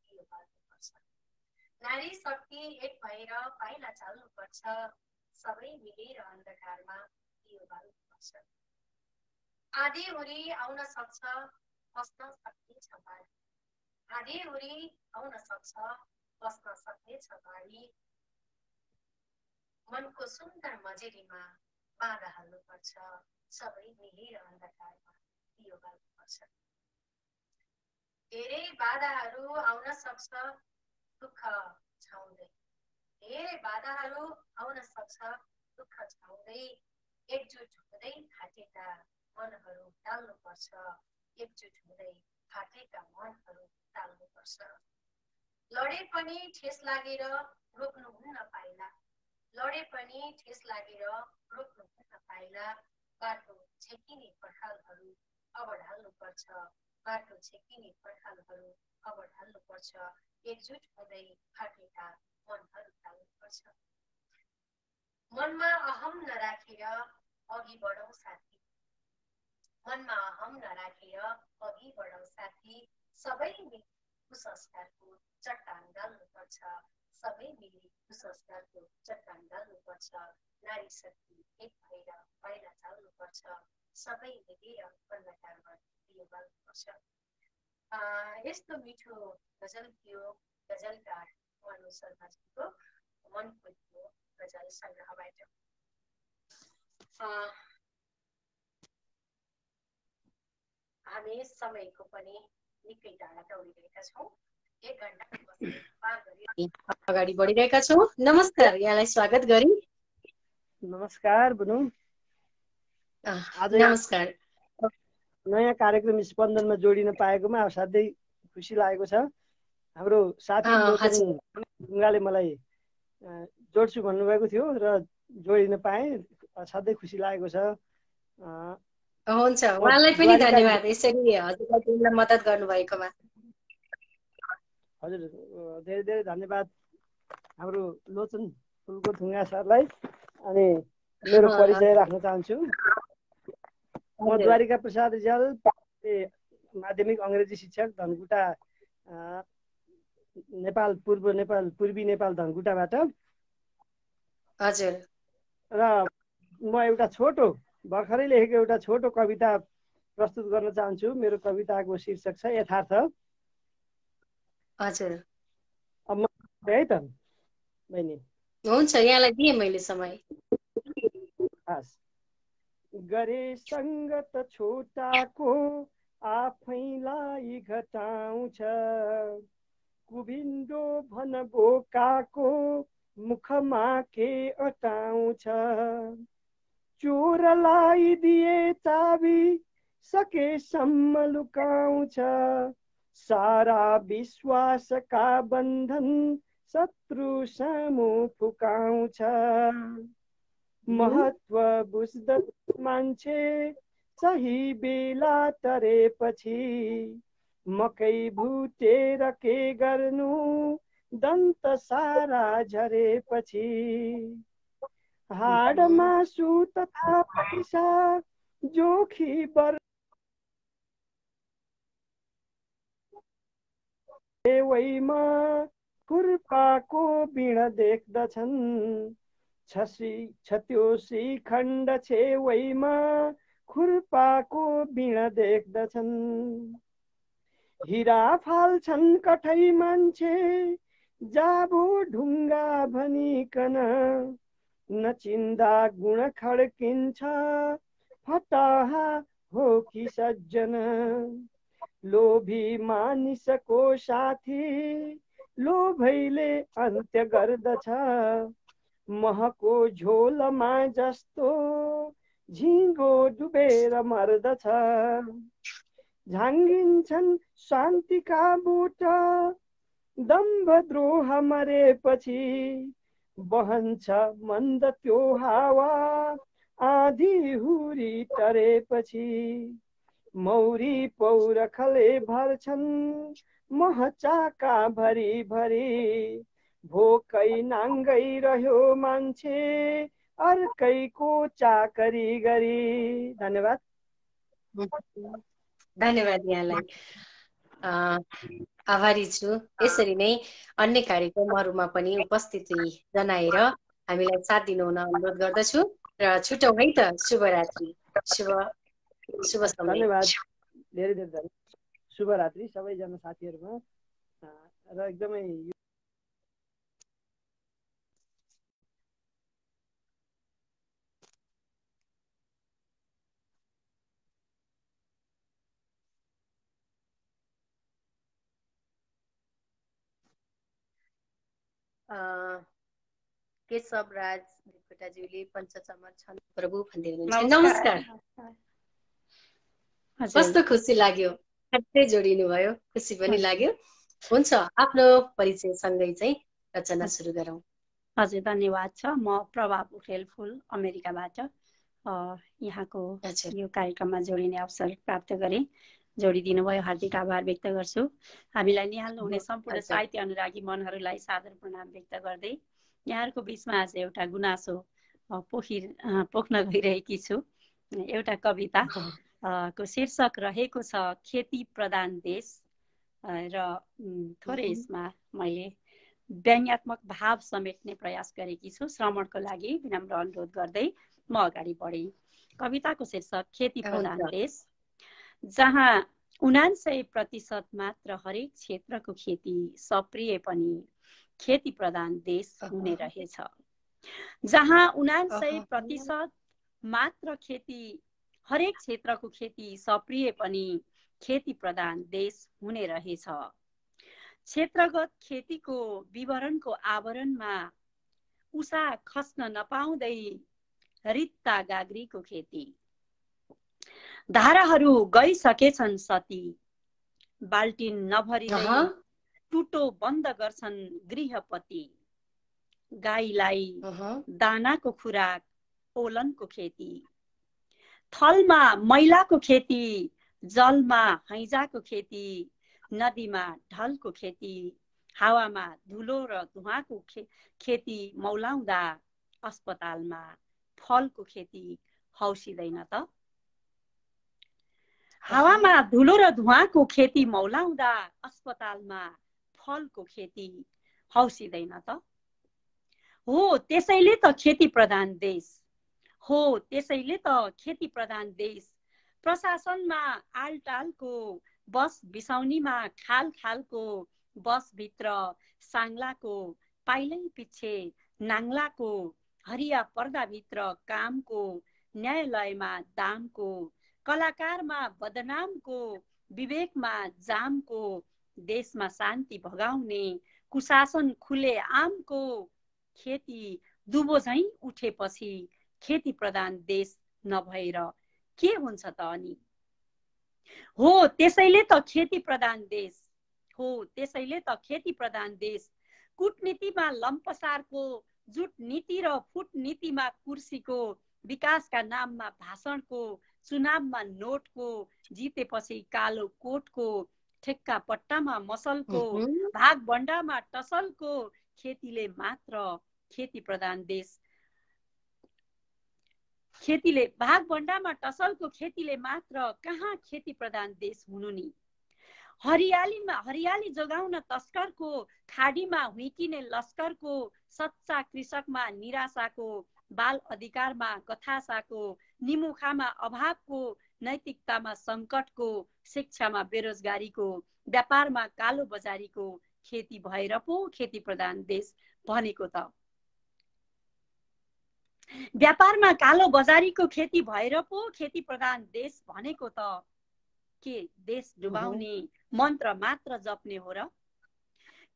S7: दियो बाल्नुपर्छ। नारी शक्ति एक भएर पाइला चाल्नुपर्छ, सबै मिलेर अन्धकारमा दियो बाल्नुपर्छ। आधी हुरी आउन सक्छ, बस्न सक्नेछ बारी, आधी हुरी आउन सक्छ, बस्न सक्नेछ बारी, मनको सुन्दर मजेरीमा बाधा हाल्नुपर्छ, सबै मिलेर अन्धकारमा दियो बाल्नुपर्छ। धेरै बाधाहरू आउन सक्छ दुःख छाउँदै, धेरै बाधाहरू आउन सक्छ दुःख छाउँदै, एकजुट हुँदै फाटेका मनहरू टाल्नुपर्छ, एकजुट हुँदै फाटेका मनहरू टाल्नुपर्छ। लडे पनि ठेस लागेर रोक्नुहुन्न पाइला, लडे पनि ठेस लागेर रोक्नुहुन्न पाइला, बाटो छेकिने पर्खालहरू अब ढाल्नुपर्छ, बाटो छेकिने पर्खालहरू अब ढाल्नुपर्छ, एकजुट हुँदै फाटेका मनहरू टाल्नुपर्छ। मनमा अहम नराखेर अघि बढौँ साथी, मनमा अहम नराखेर अघि बढौँ साथी, सबै मिली कुसंस्कारको चट्टान डाल्नुपर्छ, सबै मिली कुसंस्कारको चट्टान डाल्नुपर्छ। नारी शक्ति एक भएर पाइला चाल्नुपर्छ, सबै मिलेर अन्धकारमा दियो बाल्नुपर्छ। यस्तो मिठो गजल थियो गजलकार मनु शर्माजीको मनको दियो गजल सङ्ग्रहबाट। हामी समयको पनि निकै टाढा दौडिरहेका छौँ, 1 घण्टा पार गरी अगाडि बढिरहेका छौँ। नमस्कार, यहाँलाई स्वागत गरी।
S12: नमस्कार बुनु।
S7: नमस्कार।
S12: नयाँ कार्यक्रम स्पन्दनमा जोडिन पाएकोमा असाध्यै खुसी लागेको छ। हाम्रो साथी ढुङ्गाले मलाई जोड्छु भन्नुभएको थियो र जोडिन पाएँ, असाध्यै खुसी लागेको छ।
S7: हुन्छ, उहाँलाई पनि धन्यवाद यसरी हजुरलाई मद्दत गर्नुभएकोमा।
S12: हजुर, धेरै धेरै धन्यवाद हाम्रो लोचन फुलको ढुङ्गा सरलाई। अनि मेरो परिचय राख्न चाहन्छु। म द्वारिका प्रसाद रिजाल, माध्यमिक अङ्ग्रेजी शिक्षक, धनकुटा नेपाल, पूर्वी नेपाल धनकुटाबाट।
S7: हजुर।
S12: र म एउटा छोटो भर्खरै लेखेको एउटा छोटो कविता प्रस्तुत गर्न चाहन्छु। मेरो कविताको शीर्षक छ यथार्थ।
S7: हजुर।
S12: अब म है त बहिनी?
S7: हुन्छ, यहाँलाई दिएँ मैले समय।
S12: हस्। गरे सङ्गत छोटाको आफैलाई घटाउँछ, कुभिन्डो भन बोकाको मुखमा के अटाउँछ, चोरलाई दिए चाबी सकेसम्म लुकाउँछ, सारा विश्वासका बन्धन शत्रु सामु फुकाउँछ। महत्व बुझ्दछ मान्छे सही बेला तरेपछि मकै भुटेर के गर्नु दन्त सारा झरेपछि हाड मासु तथा पैसा जोखी बर वैमा खुर्पाको बिण देख्दछन् छत्योसी खण्ड छेवैमा खुर्पाको बिण देख्दछन् हिरा फाल्छन् कठै मान्छे जाबो ढुङ्गा भनिकन नचिन्दा गुण खड्किन्छ फटाहा हो कि सज्जन लोभी मानिसको साथी लोभैले अन्त्य गर्दछ महको झोलमा जस्तो झिङ्गो डुबेर मर्दछ झाङ्गिन्छन् शान्तिका बोट दम्भ द्रोह मरेपछि बहन्छ मन्द त्यो हावा आधी हुरी टरेपछि मौरी पौरखले भर्छन् महचाका भरी भरी भोकै नाङ्गै रह्यो मान्छे अर्कैको चाकरी गरी। धन्यवाद।
S7: धन्यवाद यहाँलाई। आभारी छु। यसरी नै अन्य कार्यक्रमहरूमा पनि उपस्थिति जनाएर हामीलाई साथ दिनुहुन अनुरोध गर्दछु र छुटौँ है त। शुभरात्रि। शुभ समय।
S12: धन्यवाद। धेरै धेरै धन्यवाद। शुभरात्रि सबैजना साथीहरूमा र एकदमै
S7: केशव राज देवकोटाज्यूले पञ्चचमर छन् प्रभु भन्दै हुनुहुन्छ। नमस्कार। कस्तो खुसी लाग्यो, ठ्याक्कै जोडिनु भयो, खुसी पनि लाग्यो। हुन्छ, आफ्नो परिचयसँगै चाहिँ रचना सुरु गरौँ।
S13: हजुर, धन्यवाद छ। म प्रभा पोखरेल फुल अमेरिकाबाट यहाँको यो कार्यक्रममा जोडिने अवसर प्राप्त गरेँ। जोडिदिनु भयो, हार्दिक आभार व्यक्त गर्छु। हामीलाई निहाल्नु हुने सम्पूर्ण साहित्य अनुरागी मनहरूलाई सादर प्रणाम व्यक्त गर्दै यहाँहरूको बिचमा आज एउटा गुनासो पोख्न गइरहेकी छु। एउटा कविता को शीर्षक रहेको छ खेती प्रधान देश र थोरै यसमा मैले व्यङ्ग्यात्मक भाव समेट्ने प्रयास गरेकी छु। श्रवणको लागि विनम्र अनुरोध गर्दै म अगाडि बढेँ। कविताको शीर्षक खेती प्रधान देश। जहाँ 99% मात्र हरेक क्षेत्रको खेती सप्रिय पनि खेती प्रधान देश हुने रहेछ। जहाँ 99% मात्र हरेक क्षेत्रको खेती सप्रिय पनि खेती प्रधान देश हुने रहेछ। क्षेत्रगत खेतीको विवरणको आवरणमा उषा खस्न नपाउँदै रित्ता गाग्रीको खेती। धाराहरू गइसकेछन् सती, बाल्टिन नभरिँदै टुटो बन्द गर्छन् गृहपति। गाईलाई दानाको खुराक ओलनको खेती। थलमा मैलाको खेती, जलमा हैजाको खेती, नदीमा ढलको खेती, हावामा धुलो र धुवाको खेती मौलाउँदा अस्पतालमा फलको खेती हौसिँदैन त। हावामा धुलो र धुवाको खेती मौलाउँदा अस्पतालमा फलको खेती हौसिँदैन त। हो त्यसैले त खेती प्रधान देश, हो त्यसैले त खेती प्रधान देश। प्रशासनमा आलटालको बस बिसाउनीमा खाल खालको बसभित्र साङ्लाको पाइलै पिच्छे नाङ्लाको हरिया पर्दाभित्र कामको न्यायालयमा दामको कलाकारमा बदनामको विवेकमा जामको देशमा शान्ति भगाउने कुशासन खुले आमको खेती दुबो झैँ उठेपछि खेती प्रधान देश नभएर के हुन्छ त अनि। हो त्यसैले त खेती प्रधान देश, हो त्यसैले त खेती प्रधान देश। कूटनीतिमा लम्पसारको जुट नीति र फुट नीतिमा कुर्सीको विकासका नाममा भाषणको चुनावमा नोटको, जितेपछि कालो कोटको, ठेक्का पट्टामा मसलको, भाग भण्डामा टसलको, खेतीले मात्र खेती प्रधान देश, खेतीले भाग भण्डामा टसलको, खेतीले मात्र कहाँ खेती प्रधान देश हुनु नि। हरियाली जोगाउन तस्करको, खाडीमा हुइकिने लस्करको, सच्चा कृषकमा निराशाको, बाल अधिकारमा कथासाको, निमुखामा अभावको, नैतिकतामा सङ्कटको, शिक्षामा बेरोजगारीको, व्यापारमा कालो बजारीको, खेती भएर पो खेती प्रधान देश भनेको त। व्यापारमा कालो बजारीको, खेती भएर पो खेती प्रधान देश भनेको त। के देश डुबाउने मन्त्र मात्र जप्ने हो र?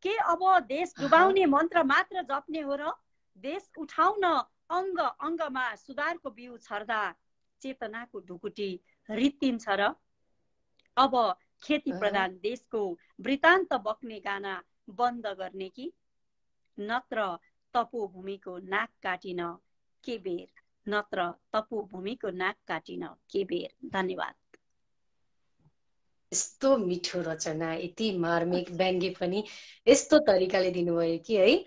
S13: के अब देश डुबाउने मन्त्र मात्र जप्ने हो र? देश उठाउन अङ्ग अङ्गमा सुधारको बिउ छर्दा चेतनाको ढुकुटी रित्तिन्छ र? अब खेती प्रधान देशको वृत्तान्त बक्ने गाना बन्द गर्ने कि? नत्र तपोभूमिको नाक काटिन के बेर, नत्र तपोभूमिको नाक काटिन के बेर। धन्यवाद।
S1: यस्तो मिठो रचना, यति मार्मिक व्यङ्ग्य पनि यस्तो तरिकाले दिनुभयो कि है,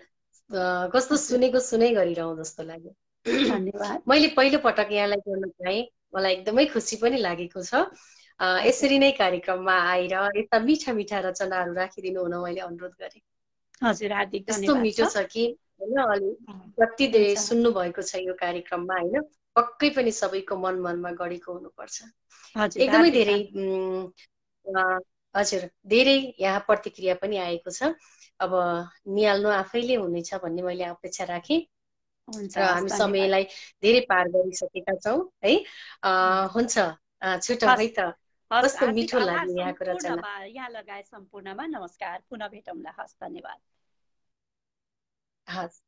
S1: कस्तो सुनेको सुनै गरिरहँ जस्तो लाग्यो।
S13: धन्यवाद।
S1: मैले पहिलो पटक यहाँलाई जोड्न पाएँ, मलाई एकदमै खुसी पनि लागेको छ। यसरी नै कार्यक्रममा आएर यस्ता मिठा मिठा रचनाहरू राखिदिनु हुन मैले अनुरोध गरेँ।
S13: हजुर, हार्दिक
S1: यस्तो
S13: धन्यवाद।
S1: मिठो छ कि होइन, अलि जति धेरै सुन्नु भएको छ यो कार्यक्रममा होइन, पक्कै पनि सबैको मनमा गढेको हुनुपर्छ। एकदमै धेरै हजुर, धेरै यहाँ प्रतिक्रिया पनि आएको छ। अब निहाल्नु आफैले हुनेछ भन्ने मैले अपेक्षा राखेँ र हामी समयलाई धेरै पार गरिसकेका छौँ है। हुन्छ, छुटौँ है त। कस्तो मिठो लाग्यो यहाँको रचना।
S13: यहाँ लगाए सम्पूर्णमा नमस्कार, पुनः भेटौँला। हस्, धन्यवाद।
S1: हस्।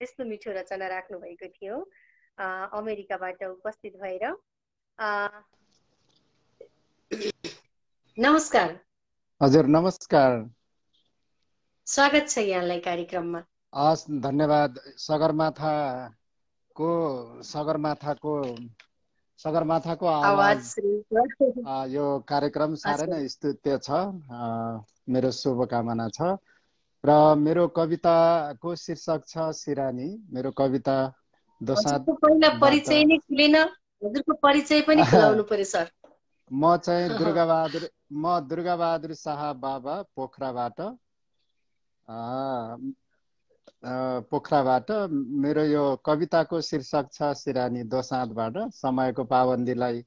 S1: यस्तो मिठो रचना राख्नु भएको थियो अमेरिकाबाट उपस्थित भएर। नमस्कार।
S14: हजुर, नमस्कार।
S1: स्वागत छ यहाँलाई कार्यक्रममा।
S14: हस्, धन्यवाद। सगरमाथाको आवाज यो कार्यक्रम साह्रै नै स्तुत्य छ। मेरो शुभकामना छ। र मेरो कविताको शीर्षक छ सिरानी। मेरो कविता
S1: पहिला परिचय नै खुलेन, हजुरको परिचय पनि खुलाउनु पर्यो सर।
S14: म चाहिँ दुर्गाबहादुर शाह बाबा पोखराबाट। मेरो यो कविताको शीर्षक छ सिरानी दोसाँधबाट। समयको पाबन्दीलाई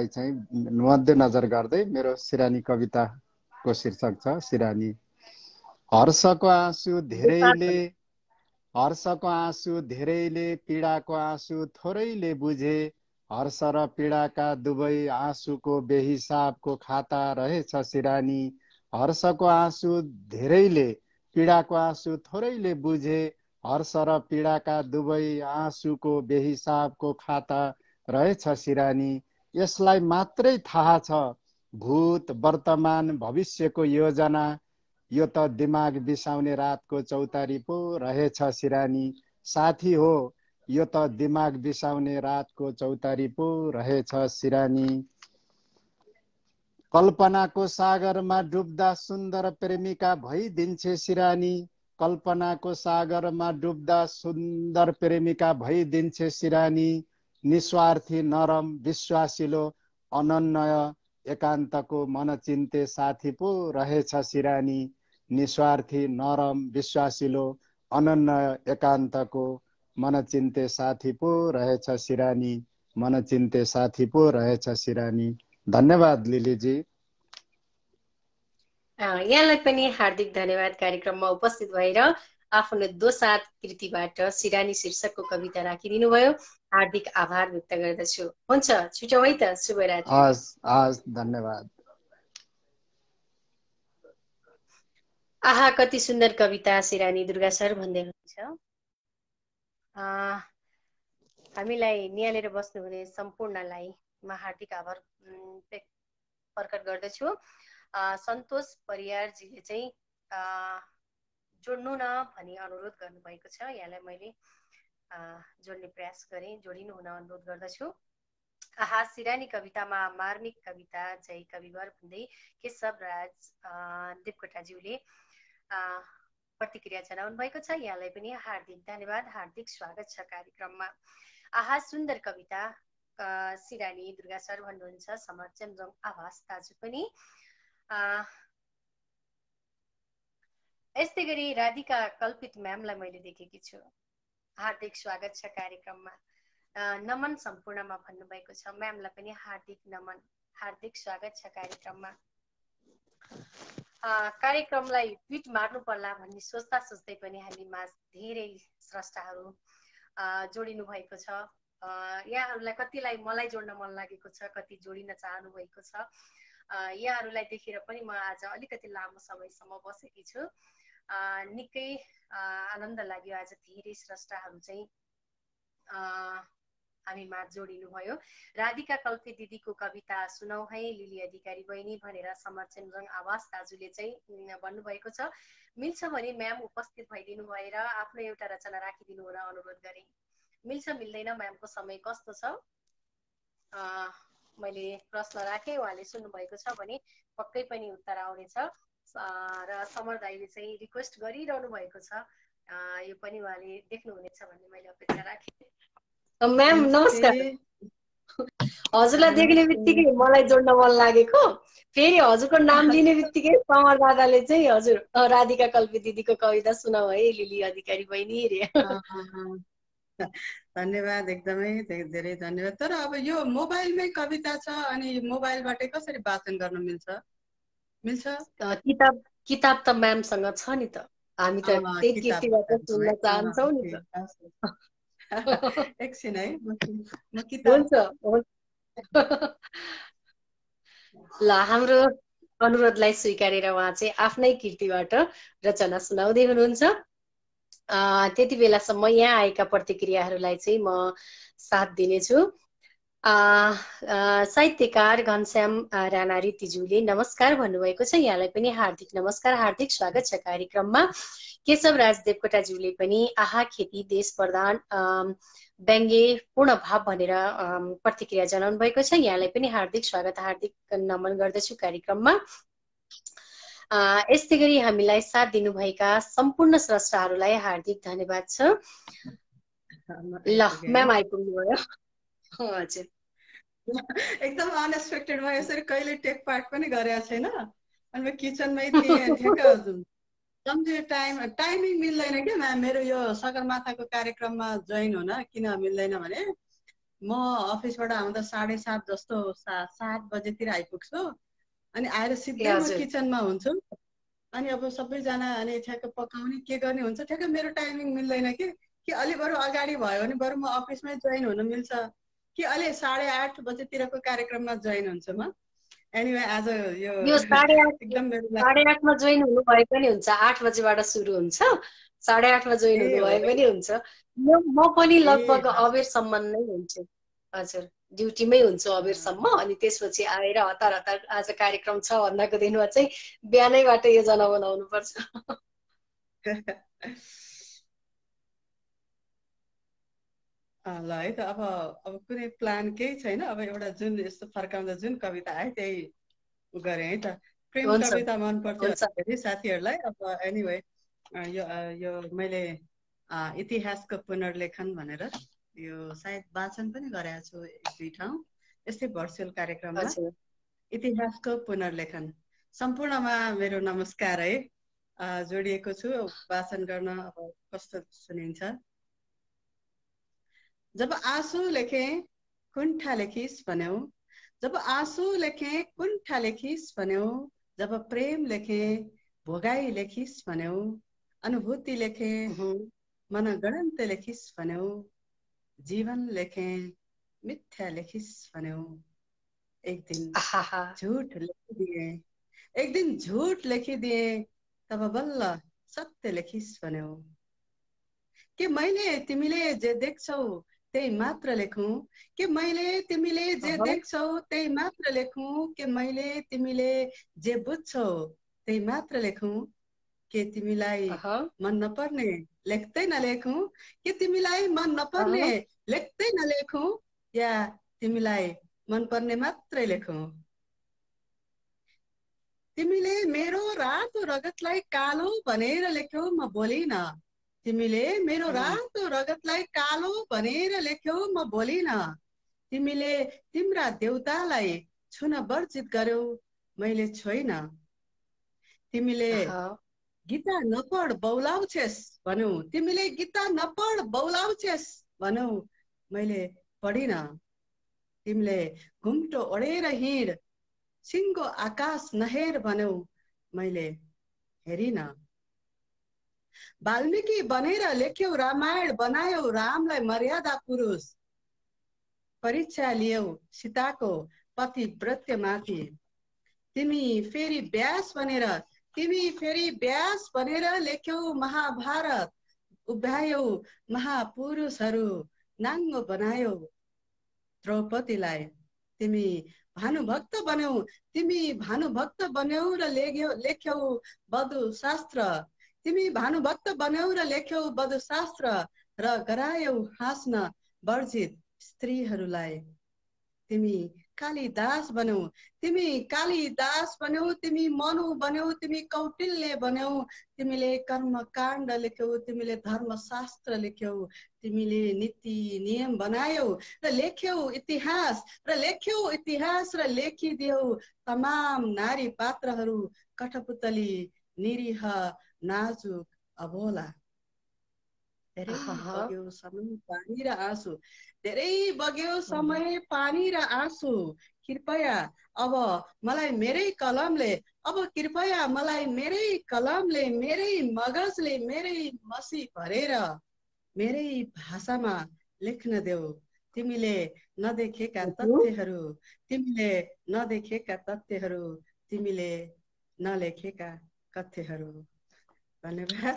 S14: चाहिँ मध्यनजर गर्दै मेरो सिरानी कविताको शीर्षक छ सिरानी। हर्षको आँसु धेरैले पीडाको आँसु थोरैले बुझे। हर्ष र पीडाका दुवै आँसुको बेहिसाबको खाता रहेछ सिरानी। हर्षको आँसु धेरैले पीडाको आँसु थोरैले बुझे। हर्ष र पीडाका दुवै आँसुको बेहिसाबको खाता रहेछ सिरानी। यसलाई मात्रै थाहा छ भूत वर्तमान भविष्यको योजना। यो त दिमाग बिसाउने रातको चौतारी पो रहेछ सिरानी। साथी हो, यो त दिमाग बिसाउने रातको चौतारी पो रहेछ सिरानी। कल्पनाको सागरमा डुब्दा सुन्दर प्रेमिका भइदिन्छे सिरानी। कल्पनाको सागरमा डुब्दा सुन्दर प्रेमिका भइदिन्छे सिरानी। निस्वार्थी, नरम, विश्वासिलो, अनन्य एकान्तको मनचिन्ते साथी पो रहेछ सिरानी। निस्वार्थी, नरम, विश्वासिलो, अनन्य एकान्तको मनचिन्ते साथी पो रहेछ सिरानी। मनचिन्ते साथी पो रहेछ सिरानी। धन्यवाद लिलीजी।
S1: यहाँलाई पनि हार्दिक धन्यवाद कार्यक्रममा उपस्थित भएर आफ्नो दोसाँध कृतिबाट सिरानी शीर्षकको कविता राखिदिनु भयो। हार्दिक आभार व्यक्त गर्दछु। हुन्छ, छुटौँ है त। शुभरात्रि।
S14: हस्, धन्यवाद।
S1: आहा, कति सुन्दर कविता सिरानी दुर्गा सर भन्दै हुनुहुन्छ। हामीलाई निहालेर बस्नुहुने सम्पूर्णलाई म हार्दिक आभार प्रकट गर्दछु। सन्तोष परियारजीले चाहिँ
S7: जोड्नु न भनी अनुरोध गर्नुभएको छ। यहाँलाई मैले जोड्ने प्रयास गरेँ, जोडिनु हुन अनुरोध गर्दछु। आहा सिरानी कवितामा मार्मिक कविता जय कविवर भन्दै केशव राज देवकोटाज्यूले प्रतिक्रिया जनाउनु भएको छ। यहाँलाई पनि हार्दिक धन्यवाद, हार्दिक स्वागत छ कार्यक्रममा। आहा सुन्दर कविता सिरानी दुर्गा सर भन्नुहुन्छ। समर चेम्जोङ आवाज दाजु पनि। यस्तै गरी राधिका कल्पित म्यामलाई मैले देखेकी छु। हार्दिक स्वागत छ कार्यक्रममा। नमन सम्पूर्णमा भन्नुभएको छ। म्यामलाई पनि हार्दिक नमन, हार्दिक स्वागत छ कार्यक्रममा। कार्यक्रमलाई ट्विट मार्नु पर्ला भन्ने सोच्दा सोच्दै पनि हामीमा धेरै स्रष्टाहरू जोडिनु भएको छ। यहाँहरूलाई कतिलाई मलाई जोड्न मन लागेको छ, कति जोडिन चाहनु भएको छ। यहाँहरूलाई देखेर पनि म आज अलिकति लामो समयसम्म बसेकी छु। निकै आनन्द लाग्यो। आज धेरै स्रष्टाहरू चाहिँ हामीमा जोडिनु भयो। राधिका कल्पे दिदीको कविता सुनाउ है लिली अधिकारी बहिनी भनेर समर चेम्जोङ आवाज दाजुले चाहिँ भन्नुभएको छ। मिल्छ भने म्याम उपस्थित भइदिनु भएर आफ्नो एउटा रचना राखिदिनु हुन अनुरोध गरेँ। मिल्छ मिल्दैन म्यामको समय कस्तो छ? मैले प्रश्न राखेँ, उहाँले सुन्नुभएको छ भने पक्कै पनि उत्तर आउनेछ। र समर दाइले चाहिँ रिक्वेस्ट गरिरहनु भएको छ, यो पनि उहाँले देख्नुहुनेछ भन्ने मैले अपेक्षा राखेँ। म्याम नमस्कार। हजुरलाई देख्ने बित्तिकै मलाई जोड्न मन लागेको, फेरि हजुरको नाम लिने बित्तिकै समर दादाले चाहिँ हजुर राधिका कल्पे दिदीको कविता सुनाउ है लिली अधिकारी बहिनी रे।
S15: धन्यवाद, एकदमै धेरै धन्यवाद। तर अब यो मोबाइलमै कविता छ अनि मोबाइलबाटै कसरी वाचन गर्न मिल्छ? मिल्छ?
S7: किताब त म्यामसँग छ नि त, हामी त त्यही कृतिबाट सुन्न चाहन्छौँ नि त।
S15: एकछिन है, म किताब
S7: ल हाम्रो अनुरोधलाई स्वीकारेर उहाँ चाहिँ आफ्नै कृतिबाट रचना सुनाउँदै हुनुहुन्छ। त्यति बेलासम्म यहाँ आएका प्रतिक्रियाहरूलाई चाहिँ म साथ दिनेछु। साहित्यकार घनश्याम राणा ऋतिज्यूले नमस्कार भन्नुभएको छ। यहाँलाई पनि हार्दिक नमस्कार, हार्दिक स्वागत छ कार्यक्रममा। केशव राज देवकोटाज्यूले पनि आहा खेती देश प्रधान व्यङ्ग्य पूर्ण भाव भनेर प्रतिक्रिया जनाउनु भएको छ। यहाँलाई पनि हार्दिक स्वागत, हार्दिक नमन गर्दछु कार्यक्रममा। यस्तै गरी हामीलाई साथ दिनुभएका सम्पूर्ण स्रष्टाहरूलाई हार्दिक धन्यवाद छ। ल म्याम आइपुग्नु भयो। हजुर
S15: एकदम अनएक्सपेक्टेड। म यसरी कहिले टेक पार्ट पनि गरेको छैन अनि म किचनमै थिएँ। ठ्याक्क टाइमिङ मिल्दैन क्या म्याम, मेरो यो सगरमाथाको कार्यक्रममा जोइन हुन किन मिल्दैन भने म अफिसबाट आउँदा 7:30 जस्तो 7 बजेतिर आइपुग्छु अनि आएर सिधै म किचनमा हुन्छु। अनि अब सबैजना अनि ठ्याक्क पकाउने के गर्ने हुन्छ, ठ्याक्क मेरो टाइमिङ मिल्दैन कि अलि बरु अगाडि भयो भने बरु म अफिसमै जोइन हुन मिल्छ कि अलि 8:30 बजेतिरको कार्यक्रममा जोइन हुन्छु म। एनिवे आज यो
S7: 8:30 मा जोइन हुनु भए पनि हुन्छ, 8 बजेबाट सुरु हुन्छ, 8:30 मा जोइन हुनु भए पनि हुन्छ। म पनि लगभग अबेरसम्म नै हुन्छु। हजुर ड्युटीमै हुन्छु अबेरसम्म, अनि त्यसपछि आएर हतार हतार आज कार्यक्रम छ भन्दाको दिनमा चाहिँ बिहानैबाट योजना बनाउनु पर्छ।
S15: ल है त, अब कुनै प्लान केही छैन। अब एउटा जुन यस्तो फर्काउँदा जुन कविता आयो त्यही गरे है त। प्रेम कविता मनपर्छ धेरै साथीहरूलाई। अब एनिवे यो मैले इतिहासको पुनर्लेखन भनेर यो सायद वाचन पनि गरेको छु 1-2 ठाउँ यस्तै भर्चुअल कार्यक्रममा। इतिहासको पुनर्लेखन सम्पूर्णमा मेरो नमस्कार है, जोडिएको छु वाचन गर्न। अब कस्तो सुनिन्छ? जब आँसु लेखे कुण्ठा लेखिस भन्यौ, जब आँसु लेखे कुण्ठा लेखिस भन्यौ, जब प्रेम लेखे भोगाई लेखिस भन्यौ, अनुभूति लेखे मनगणन्त लेखिस भन्यौ, जीवन लेखे मिथ्या लेखिस भन्यौ, एक दिन झूठ लेखिदिए, एक दिन झूठ लेखिदिए, तब बल्ल सत्य लेखिस भन्यौ। के मैले तिमीले जे देख्छौ त्यही मात्र लेखौं, के मैले तिमीले जे देख्छौ त्यही मात्र लेखौं, के मैले तिमीले जे बुझ्छौ त्यही मात्र लेखौं, के तिमीलाई मन नपर्ने लेख्दै नलेखौँ, के तिमीलाई मन नपर्ने लेख्दै नलेखौँ, या तिमीलाई मन पर्ने मात्रै लेखौँ। तिमीले मेरो रातो रगतलाई कालो भनेर लेख्यौ, म बोलिन। तिमीले मेरो रातो रगतलाई कालो भनेर लेख्यौ, म बोलिन। तिमीले तिम्रा देउतालाई छुन वर्जित गर्यौ, मैले छोइन। तिमीले गीता नपढ बौलाउँछेस भन्यौ, तिमीले गीता नपढ बौलाउँछेस भन्यौ, मैले पढिन। तिमीले घुम्टो ओढेर हिँड सिङ्गो आकाश नहेर भन्यौ, मैले हेरिन। वाल्मीकि बनेर लेख्यौ रामायण बनायौ रामलाई मर्यादा पुरुष, परीक्षा लियौ सीताको पतिव्रत्यमाथि। तिमी फेरि व्यास बनेर लेख्यौ महाभारत, उभ्यायौ महापुरुषहरू, नाङ्गो बनायौ द्रौपदीलाई। तिमी भानुभक्त बन्यौ र लेख्यौ वधु शास्त्र। तिमी भानुभक्त बन्यौ र लेख्यौ वधु शास्त्र, र गरायौ हाँस्न वर्जित स्त्रीहरूलाई। तिमी कालिदास बन्यौ, तिमी मनु बन्यौ, तिमी कौटिल्य बन्यौ। तिमीले कर्मकाण्ड लेख्यौ, तिमीले धर्मशास्त्र लेख्यौ, तिमीले नीति नियम बनायौ र लेख्यौ इतिहास र लेखिदियौ तमाम नारी पात्रहरू कठपुतली, निरीह, नाजुक, अबोला। धेरै बग्यो समय पानी र आँसु, धेरै बग्यो समय पानी र आँसु। कृपया अब मलाई मेरै कलमले, मेरै मगजले, मेरै मसी भरेर मेरै भाषामा लेख्न देऊ। तिमीले नदेखेका तथ्यहरू, तिमीले नलेखेका कथ्यहरू। धन्यवाद।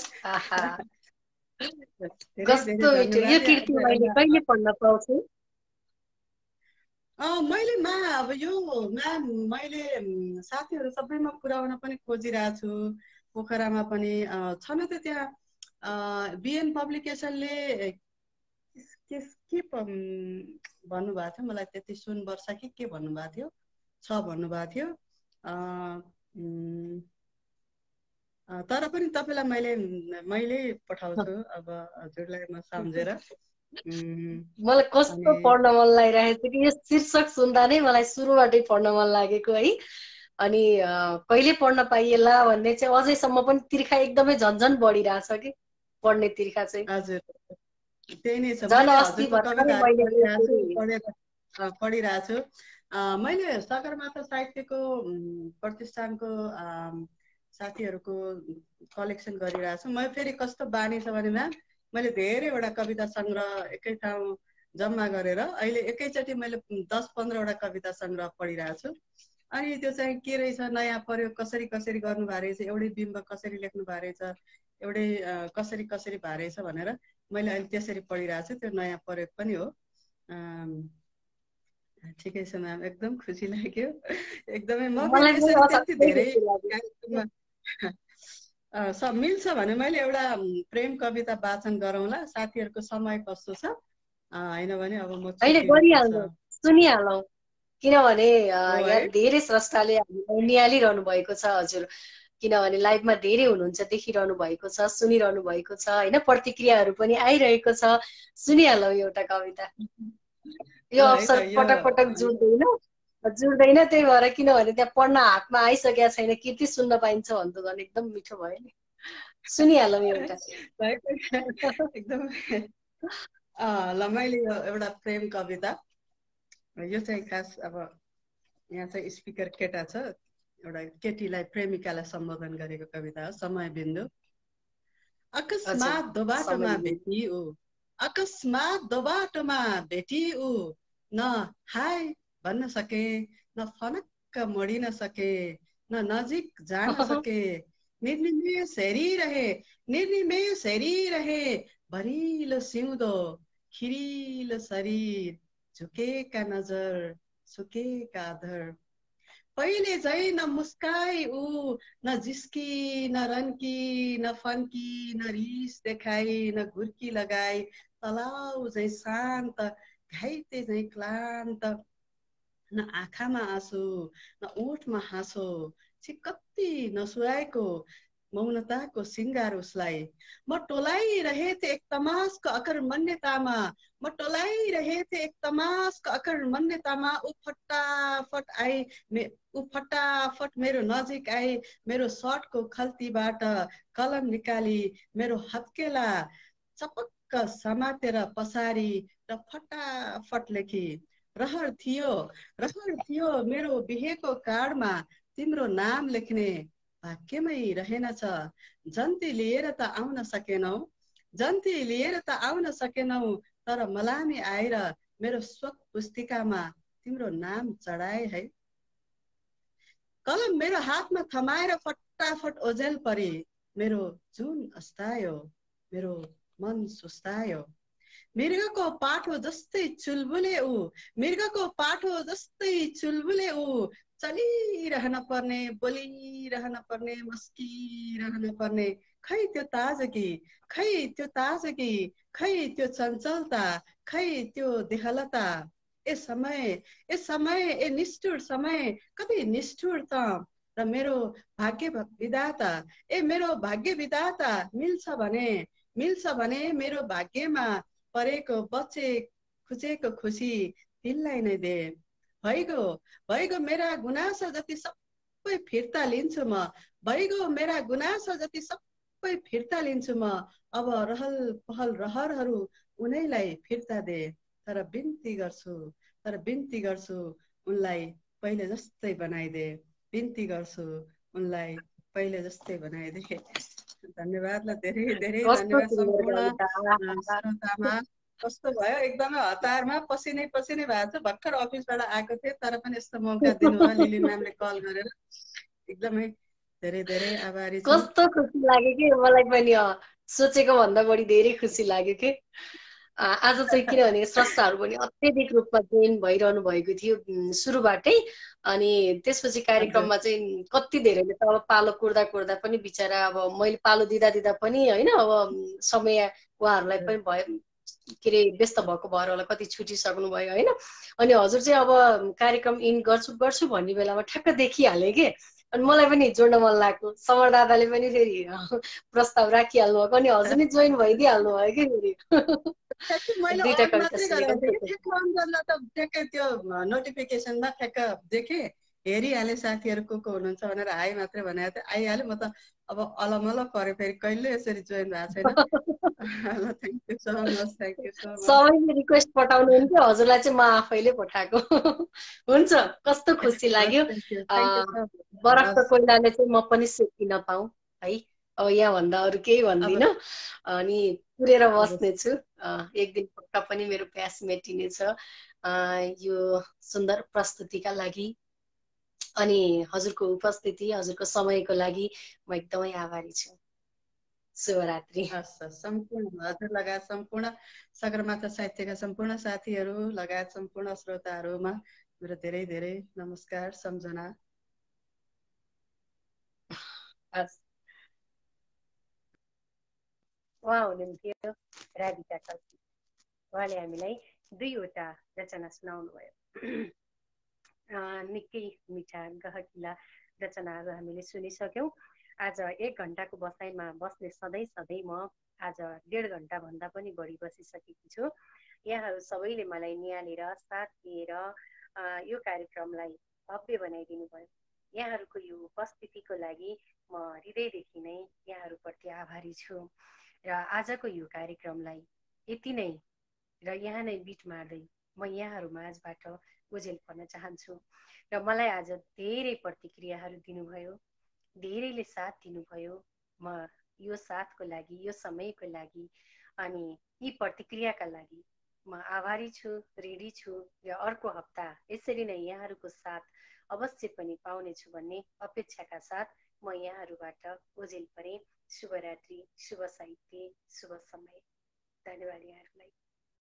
S1: कस्तो मिठो। यो कृति मैले कहिले पढ्न पाउँछु?
S15: मैले मैले साथीहरू सबैमा पुर्याउन पनि खोजिरहेको छु। पोखरामा पनि छन त त्यहाँ बिएन पब्लिकेसनले के भन्नुभएको थियो, मलाई त्यति सुन वर्ष के भन्नुभएको थियो, भन्नुभएको थियो। तर पनि तपाईँलाई मैले पठाउँछु अब हजुरलाई म सम्झेर।
S1: मलाई कस्तो पढ्न मन लागिरहेको थियो कि यो शीर्षक सुन्दा नै मलाई सुरुबाटै पढ्न मन लागेको है। अनि कहिले पढ्न पाइएला भन्ने चाहिँ अझैसम्म पनि तिर्खा एकदमै झन्झन बढिरहेछ कि पढ्ने तिर्खा चाहिँ।
S15: हजुर त्यही नै छ। पढिरहेको छु। मैले सगरमाथा साहित्यको प्रतिष्ठानको साथीहरूको कलेक्सन गरिरहेको छु। म फेरि कस्तो बानी छ भने म्याम, मैले धेरैवटा कविता सङ्ग्रह एकै ठाउँ जम्मा गरेर अहिले एकैचोटि मैले 10-15वटा कविता सङ्ग्रह पढिरहेको छु। अनि त्यो चाहिँ के रहेछ, नयाँ प्रयोग कसरी गर्नु भएको रहेछ, एउटै बिम्ब कसरी लेख्नु भएको रहेछ, एउटै कसरी भएको रहेछ भनेर मैले अहिले त्यसरी पढिरहेको छु। त्यो नयाँ प्रयोग पनि हो। ठिकै छ म्याम, एकदम खुसी लाग्यो। एकदमै म त्यति धेरै मिल्छ भने मैले एउटा प्रेम कविता वाचन गरौँला। साथीहरूको समय कस्तो छ होइन भने अब म
S1: सुनिहालौँ, किनभने यहाँ धेरै स्रष्टाले हामीलाई निहालिरहनु भएको छ हजुर। किनभने लाइभमा धेरै हुनुहुन्छ, देखिरहनु भएको छ, सुनिरहनु भएको छ होइन, प्रतिक्रियाहरू पनि आइरहेको छ। सुनिहालौँ एउटा कविता। यो अवसर पटक पटक जुड्दैन, त्यही भएर किनभने त्यहाँ पढ्न हातमा आइसकेको छैन, कृति सुन्न पाइन्छ भन्दा झन् एकदम मिठो भयो नि। सुनिहालौँ एउटा।
S15: एकदम ल, मैले एउटा प्रेम कविता, यो चाहिँ खास अब यहाँ चाहिँ स्पिकर केटा छ, एउटा केटीलाई प्रेमिकालाई सम्बोधन गरेको कविता हो। समय बिन्दु। अकस्मात दोबाटोमा भेटिऊ, न हाय भन्न सके, न फनक्क मोडिन सके, न नजिक जान सके। निर्निमेष हेरिरहे भरिलो सिउँदो, खिरिलो शरीर, झुकेका नजर, सुकेका आधार। पहिले झै न मुस्काई ऊ, न जिस्की न रन्की न फन्की, न रिस देखाई न घुर्की लगाई, तलाउ झै शान्त घाइते झै क्लान्त, न आँखामा आँसु न ओठमा हाँसो, कति नसुहाएको मौनताको सिंगार उसलाई। म टोलाइरहेथे एक तमासको अकर्मण्यतामा, म टोलाइरहेथे एक तमासको अकर्मण्यतामा, ऊ फटाफट मेरो नजिक आई, मेरो सर्टको खल्तीबाट कलम निकाली मेरो हत्केला चपक्क समातेर पसारी र फटाफट लेखी। रहर थियो मेरो बिहेको कार्डमा तिम्रो नाम लेख्ने, भाग्यमै रहेनछ। जन्ती लिएर त आउन सकेनौ, जन्ती लिएर त आउन सकेनौ, तर मलामी आएर मेरो शोक पुस्तिकामा तिम्रो नाम चढाए है। कलम मेरो हातमा थमाएर फटाफट ओझेल परे, मेरो जुन अस्तायो, मेरो मन सुस्तायो। मृगको पाठो जस्तै चुलबुले ऊ, मृगको पाठो जस्तै चुलबुले ऊ, चलिरहन पर्ने, बोलिरहन पर्ने, मस्किरहन पर्ने। खै त्यो ताजगी, खै त्यो ताजगी, खै त्यो चञ्चलता, खै त्यो देहलता। ए समय ए निष्ठुर समय, कति निष्ठुर त। र मेरो भाग्य विधाता, ए मेरो भाग्य विधाता, मिल्छ भने मेरो भाग्यमा परेको बच्चे खुचेको खुसी तिनलाई नै दे। भइगयो मेरा गुनासो जति सबै फिर्ता लिन्छु म, भइगयो मेरा गुनासो जति सबै फिर्ता लिन्छु म। अब रहल पहल रहरहरू उनैलाई फिर्ता दे, तर बिन्ती गर्छु उनलाई पहिले जस्तै बनाइदे, बिन्ती गर्छु उनलाई पहिले जस्तै बनाइदे। धन्यवाद ल, धेरै धेरै धन्यवाद सम्पूर्ण श्रोतामा। कस्तो भयो, एकदमै हतारमा पसिनै भएको छु। भर्खर अफिसबाट आएको थिएँ, तर पनि यस्तो मौका दिनुभयो लिली म्यामले कल गरेर, एकदमै धेरै धेरै आभारी छु।
S1: कस्तो खुसी लाग्यो कि मलाई पनि, सोचेको भन्दा बढी धेरै खुसी लाग्यो कि आज चाहिँ, किनभने स्रष्टाहरू पनि अत्यधिक रूपमा जोइन भइरहनु भएको थियो सुरुबाटै। अनि त्यसपछि कार्यक्रममा चाहिँ कति धेरैले त अब पालो कुर्दा पनि बिचरा, अब मैले पालो दिँदा पनि होइन, अब समय उहाँहरूलाई पनि भयो के अरे व्यस्त भएको भएर होला, कति छुटिसक्नु भयो होइन। अनि हजुर चाहिँ अब कार्यक्रम इन गर्छु भन्ने बेलामा ठ्याक्क देखिहालेँ कि, अनि मलाई पनि जोड्न मन लाग्यो। समर दादाले पनि फेरि प्रस्ताव राखिहाल्नु भएको, अनि हजुर नै जोइन भइदिइहाल्नु भयो कि फेरि।
S15: मैले
S1: दुईटा
S15: अन मात्रै गरेको थिएँ कि, ठ्याक्क अन गर्दा त ठ्याक्कै त्यो नोटिफिकेसनमा ठ्याक्क देखेँ, हेरिहालेँ साथीहरू को हुनुहुन्छ भनेर, हाई मात्रै भनेको थिएँ, आइहाल्यो। म त अब अलमल पऱ्यो, फेरि कहिले यसरी जोइन भएको छैन। Thank you so much, thank you so much.
S1: सबैले रिक्वेस्ट पठाउनु हुन्थ्यो, हजुरलाई चाहिँ म आफैले पठाएको। हुन्छ, कस्तो खुसी लाग्यो। बरफ कोइलाले चाहिँ म पनि सेकिन पाऊँ है, अब यहाँभन्दा अरू केही भन्दिनँ। अनि पुरेर बस्नेछु, एक दिन पक्का पनि मेरो प्यास मेटिनेछ यो सुन्दर प्रस्तुतिका लागि। अनि हजुरको उपस्थिति, हजुरको समयको लागि म एकदमै आभारी छु। शुभरात्रि।
S15: सम्पूर्ण हजुर लगायत सम्पूर्ण सगरमाथा साहित्यका सम्पूर्ण साथीहरू लगायत सम्पूर्ण श्रोताहरूमा मेरो धेरै धेरै नमस्कार, सम्झना।
S7: उहाँ हुनुहुन्थ्यो राधिका कल्की, उहाँले हामीलाई 2वटा रचना सुनाउनु भयो। निकै मिठा गहकिला रचनाहरू हामीले सुनिसक्यौँ। आज 1 घण्टाको बसाइमा बस्ने सधैँ म आज 1.5 घण्टा भन्दा पनि बढी बसिसकेकी छु। यहाँहरू सबैले मलाई निहालेर साथ दिएर यो कार्यक्रमलाई भव्य बनाइदिनु भयो। यहाँहरूको यो उपस्थितिको लागि म हृदयदेखि नै यहाँहरूप्रति आभारी छु। र आजको यो कार्यक्रमलाई यति नै र यहाँ नै बिट मार्दै म यहाँहरू माझबाट ओझेल पर्न चाहन्छु। र मलाई आज धेरै प्रतिक्रियाहरू दिनुभयो, धेरैले साथ दिनुभयो। म यो साथको लागि, यो समयको लागि अनि यी प्रतिक्रियाका लागि म आभारी छु, ऋणी छु। र अर्को हप्ता यसरी नै यहाँहरूको साथ अवश्य पनि पाउनेछु भन्ने अपेक्षाका साथ म यहाँहरूबाट ओझेल परेँ। शुभरात्रि, शुभ साहित्य, शुभ समय। धन्यवाद यहाँहरूलाई।